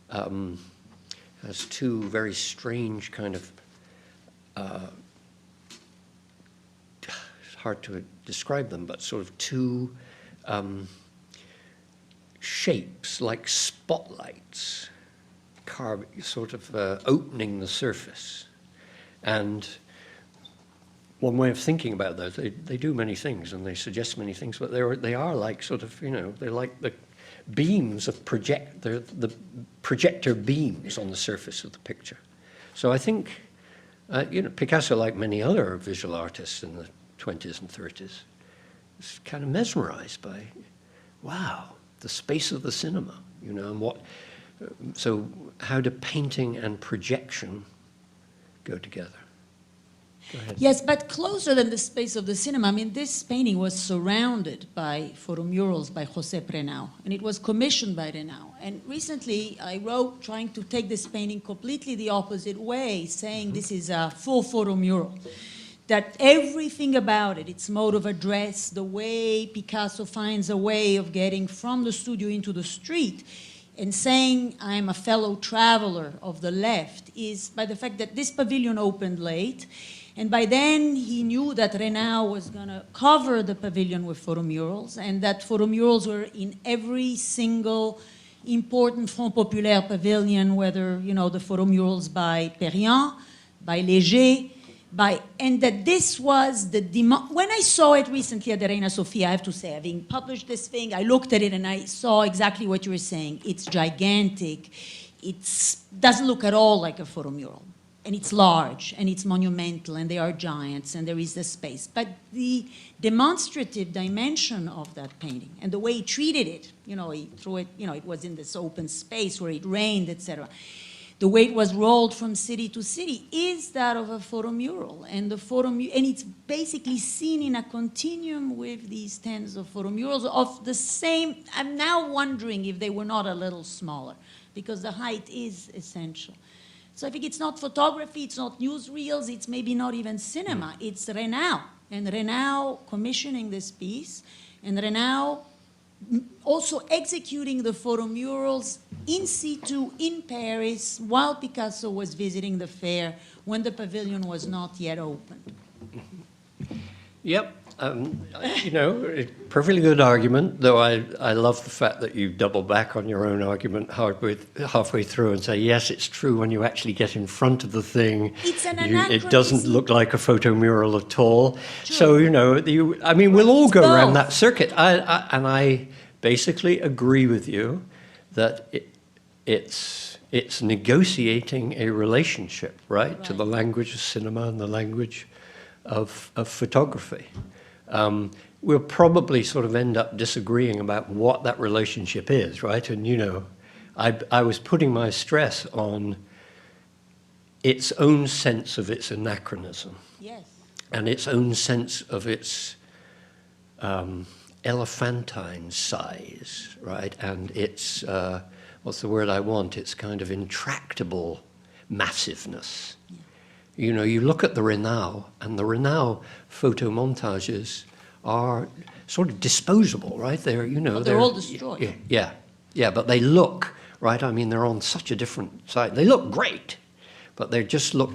has two very strange kind of it's hard to describe them, but sort of two shapes like spotlights, sort of opening the surface. And one way of thinking about those, they do many things and they suggest many things, but they are like sort of, you know, they're like the beams of the projector beams on the surface of the picture. So I think, you know, Picasso, like many other visual artists in the 20s and 30s, was kind of mesmerized by, wow, the space of the cinema, you know, and so how do painting and projection go together? Yes, but closer than the space of the cinema. I mean, this painting was surrounded by photomurals by José Prenau, and it was commissioned by Renau. And recently, I wrote trying to take this painting completely the opposite way, saying this is a full photomural. That everything about it, its mode of address, the way Picasso finds a way of getting from the studio into the street, and saying I'm a fellow traveler of the left, is by the fact that this pavilion opened late, and by then he knew that Renau was going to cover the pavilion with photomurals, and that photomurals were in every single important Front Populaire pavilion, whether, you know, the photomurals by Perriand, by Léger, and that this was the demand. When I saw it recently at the Reina Sofia, I have to say, having published this thing, I looked at it and I saw exactly what you were saying. It's gigantic. It doesn't look at all like a photomural. And it's large, and it's monumental, and they are giants, and there is the space. But the demonstrative dimension of that painting, and the way he treated it, you know, he threw it, you know, it was in this open space where it rained, etc. The way it was rolled from city to city is that of a photomural. And and it's basically seen in a continuum with these tens of photomurals of the same. I'm now wondering if they were not a little smaller, because the height is essential. So I think it's not photography, it's not newsreels, it's maybe not even cinema, it's Renau. And Renau commissioning this piece, and Renau also executing the photomurals in situ in Paris while Picasso was visiting the fair when the pavilion was not yet open. Yep. You know, perfectly good argument, though I love the fact that you double back on your own argument halfway through and say, yes, it's true when you actually get in front of the thing. It's an it anachronism. doesn't look like a photomural at all. True. So, you know, I mean, we'll all It's go around both. that circuit. I basically agree with you that it's negotiating a relationship, right, to the language of cinema and the language of photography. We'll probably sort of end up disagreeing about what that relationship is, right? And, you know, I was putting my stress on its own sense of its anachronism. Yes. And its own sense of its elephantine size, right? And its, what's the word I want? It's kind of intractable massiveness. Yeah. You know, you look at the Renau, and the Renau photomontages are sort of disposable, right? They're, you know, well, they're all destroyed. Yeah, but they look, right? I mean, they're on such a different side. They look great, but they just look,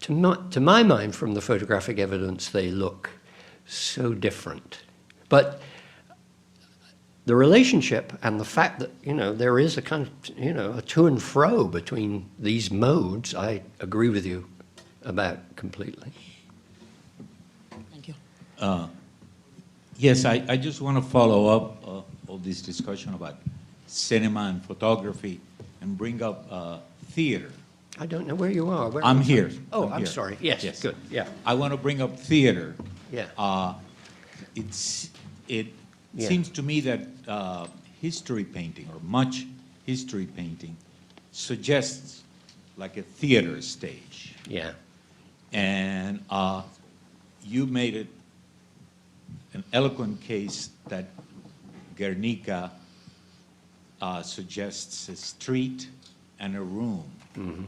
to my mind, from the photographic evidence, they look so different. But the relationship and the fact that, you know, there is a kind of, you know, a to and fro between these modes, I agree with you about completely. Thank you. Yes, I just want to follow up all this discussion about cinema and photography and bring up theater. I don't know where you are. I'm here. Oh, I'm here. sorry. Yes, good. Yeah. I want to bring up theater. Yeah. It seems to me that history painting, or much history painting, suggests like a theater stage. Yeah. And you made it an eloquent case that Guernica suggests a street and a room. Mm-hmm.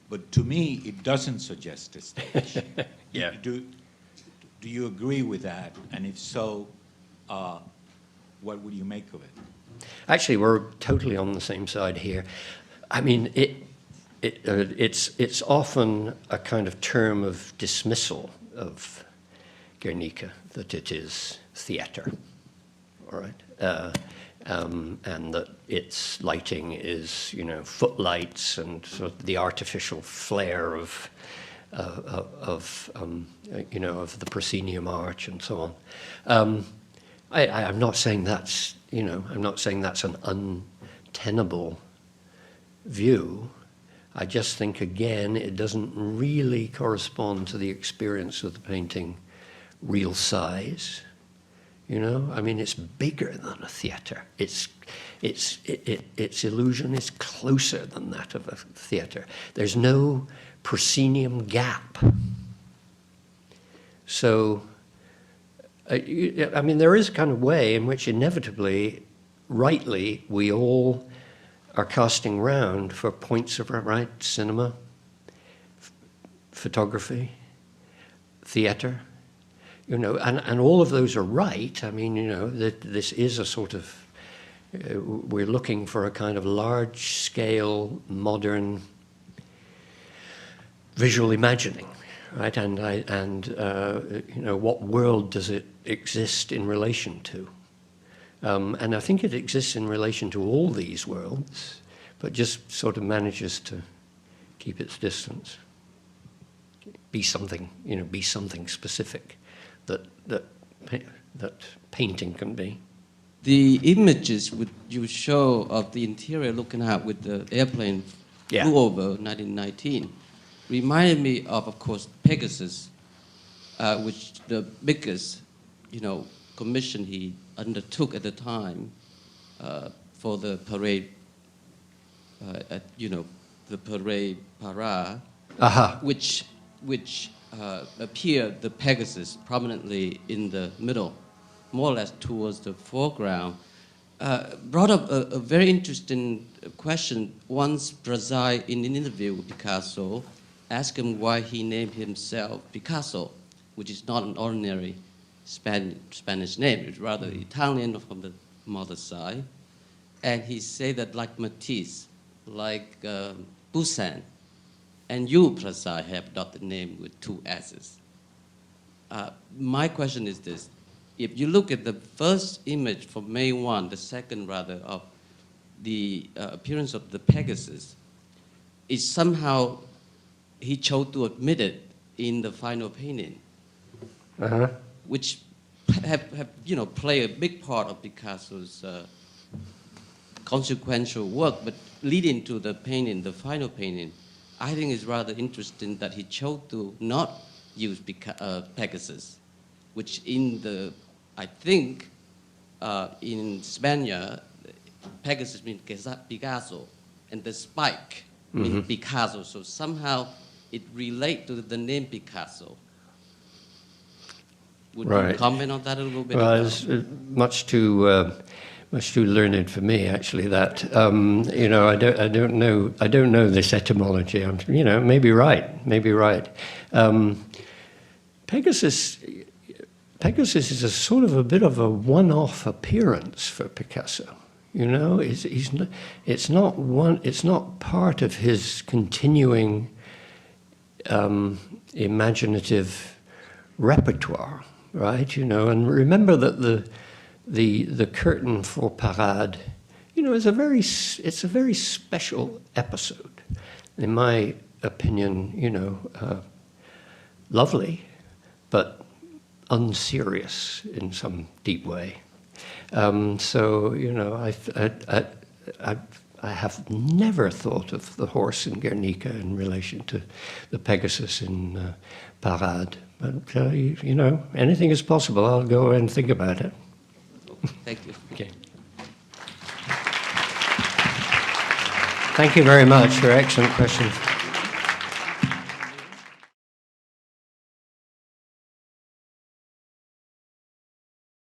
But to me, it doesn't suggest a stage. Yeah. Do you agree with that? And if so, what would you make of it? Actually, we're totally on the same side here. I mean, it's often a kind of term of dismissal of Guernica, that it is theater, all right? And that its lighting is, you know, footlights and sort of the artificial flare of you know, of the proscenium arch and so on. I'm not saying that's, you know, I'm not saying that's an untenable view. I just think, again, it doesn't really correspond to the experience of the painting real size. You know, I mean, it's bigger than a theater. Its illusion is closer than that of a theater. There's no proscenium gap So, I mean, there is a kind of way in which inevitably, rightly, we all are casting round for points of right, cinema, photography, theatre, you know, and all of those are right. I mean, you know, that this is a sort of, we're looking for a kind of large-scale, modern visual imagining, right? And you know, what world does it exist in relation to? And I think it exists in relation to all these worlds, but just sort of manages to keep its distance. Be something, you know, be something specific that painting can be. The images you show of the interior looking out with the airplane flew over 1919 reminded me of course, Pegasus, which the biggest, you know, commission he undertook at the time for the parade, at, you know, the parade para, which appeared the Pegasus prominently in the middle, more or less towards the foreground, brought up a very interesting question. Once Brazil, in an interview with Picasso, asked him why he named himself Picasso, which is not an ordinary Spanish name. It's rather Italian from the mother's side. And he said that like Matisse, like Poussin, and you, Prasad, have adopted the name with 2 S's. My question is this. If you look at the first image from May 1, the second rather, of the appearance of the Pegasus, is somehow he chose to admit it in the final painting, which have you know, play a big part of Picasso's consequential work, but leading to the painting, the final painting, I think it's rather interesting that he chose to not use Pegasus, which in the, I think, in Spanish, Pegasus means Picasso, and the spike means Picasso. So somehow it relates to the name Picasso. Would you comment on that a little bit? Well, it's much too learned for me, actually. That you know, I don't know this etymology. You know, maybe right. Pegasus is a sort of a bit of a one-off appearance for Picasso. You know, it's not part of his continuing imaginative repertoire, right? You know, and remember that the curtain for Parade, you know, it's a very special episode, in my opinion. You know, lovely, but unserious in some deep way. So, you know, I have never thought of the horse in Guernica in relation to the Pegasus in Parade. But, you know, anything is possible. I'll go and think about it. Thank you. Okay. Thank you very much for excellent questions.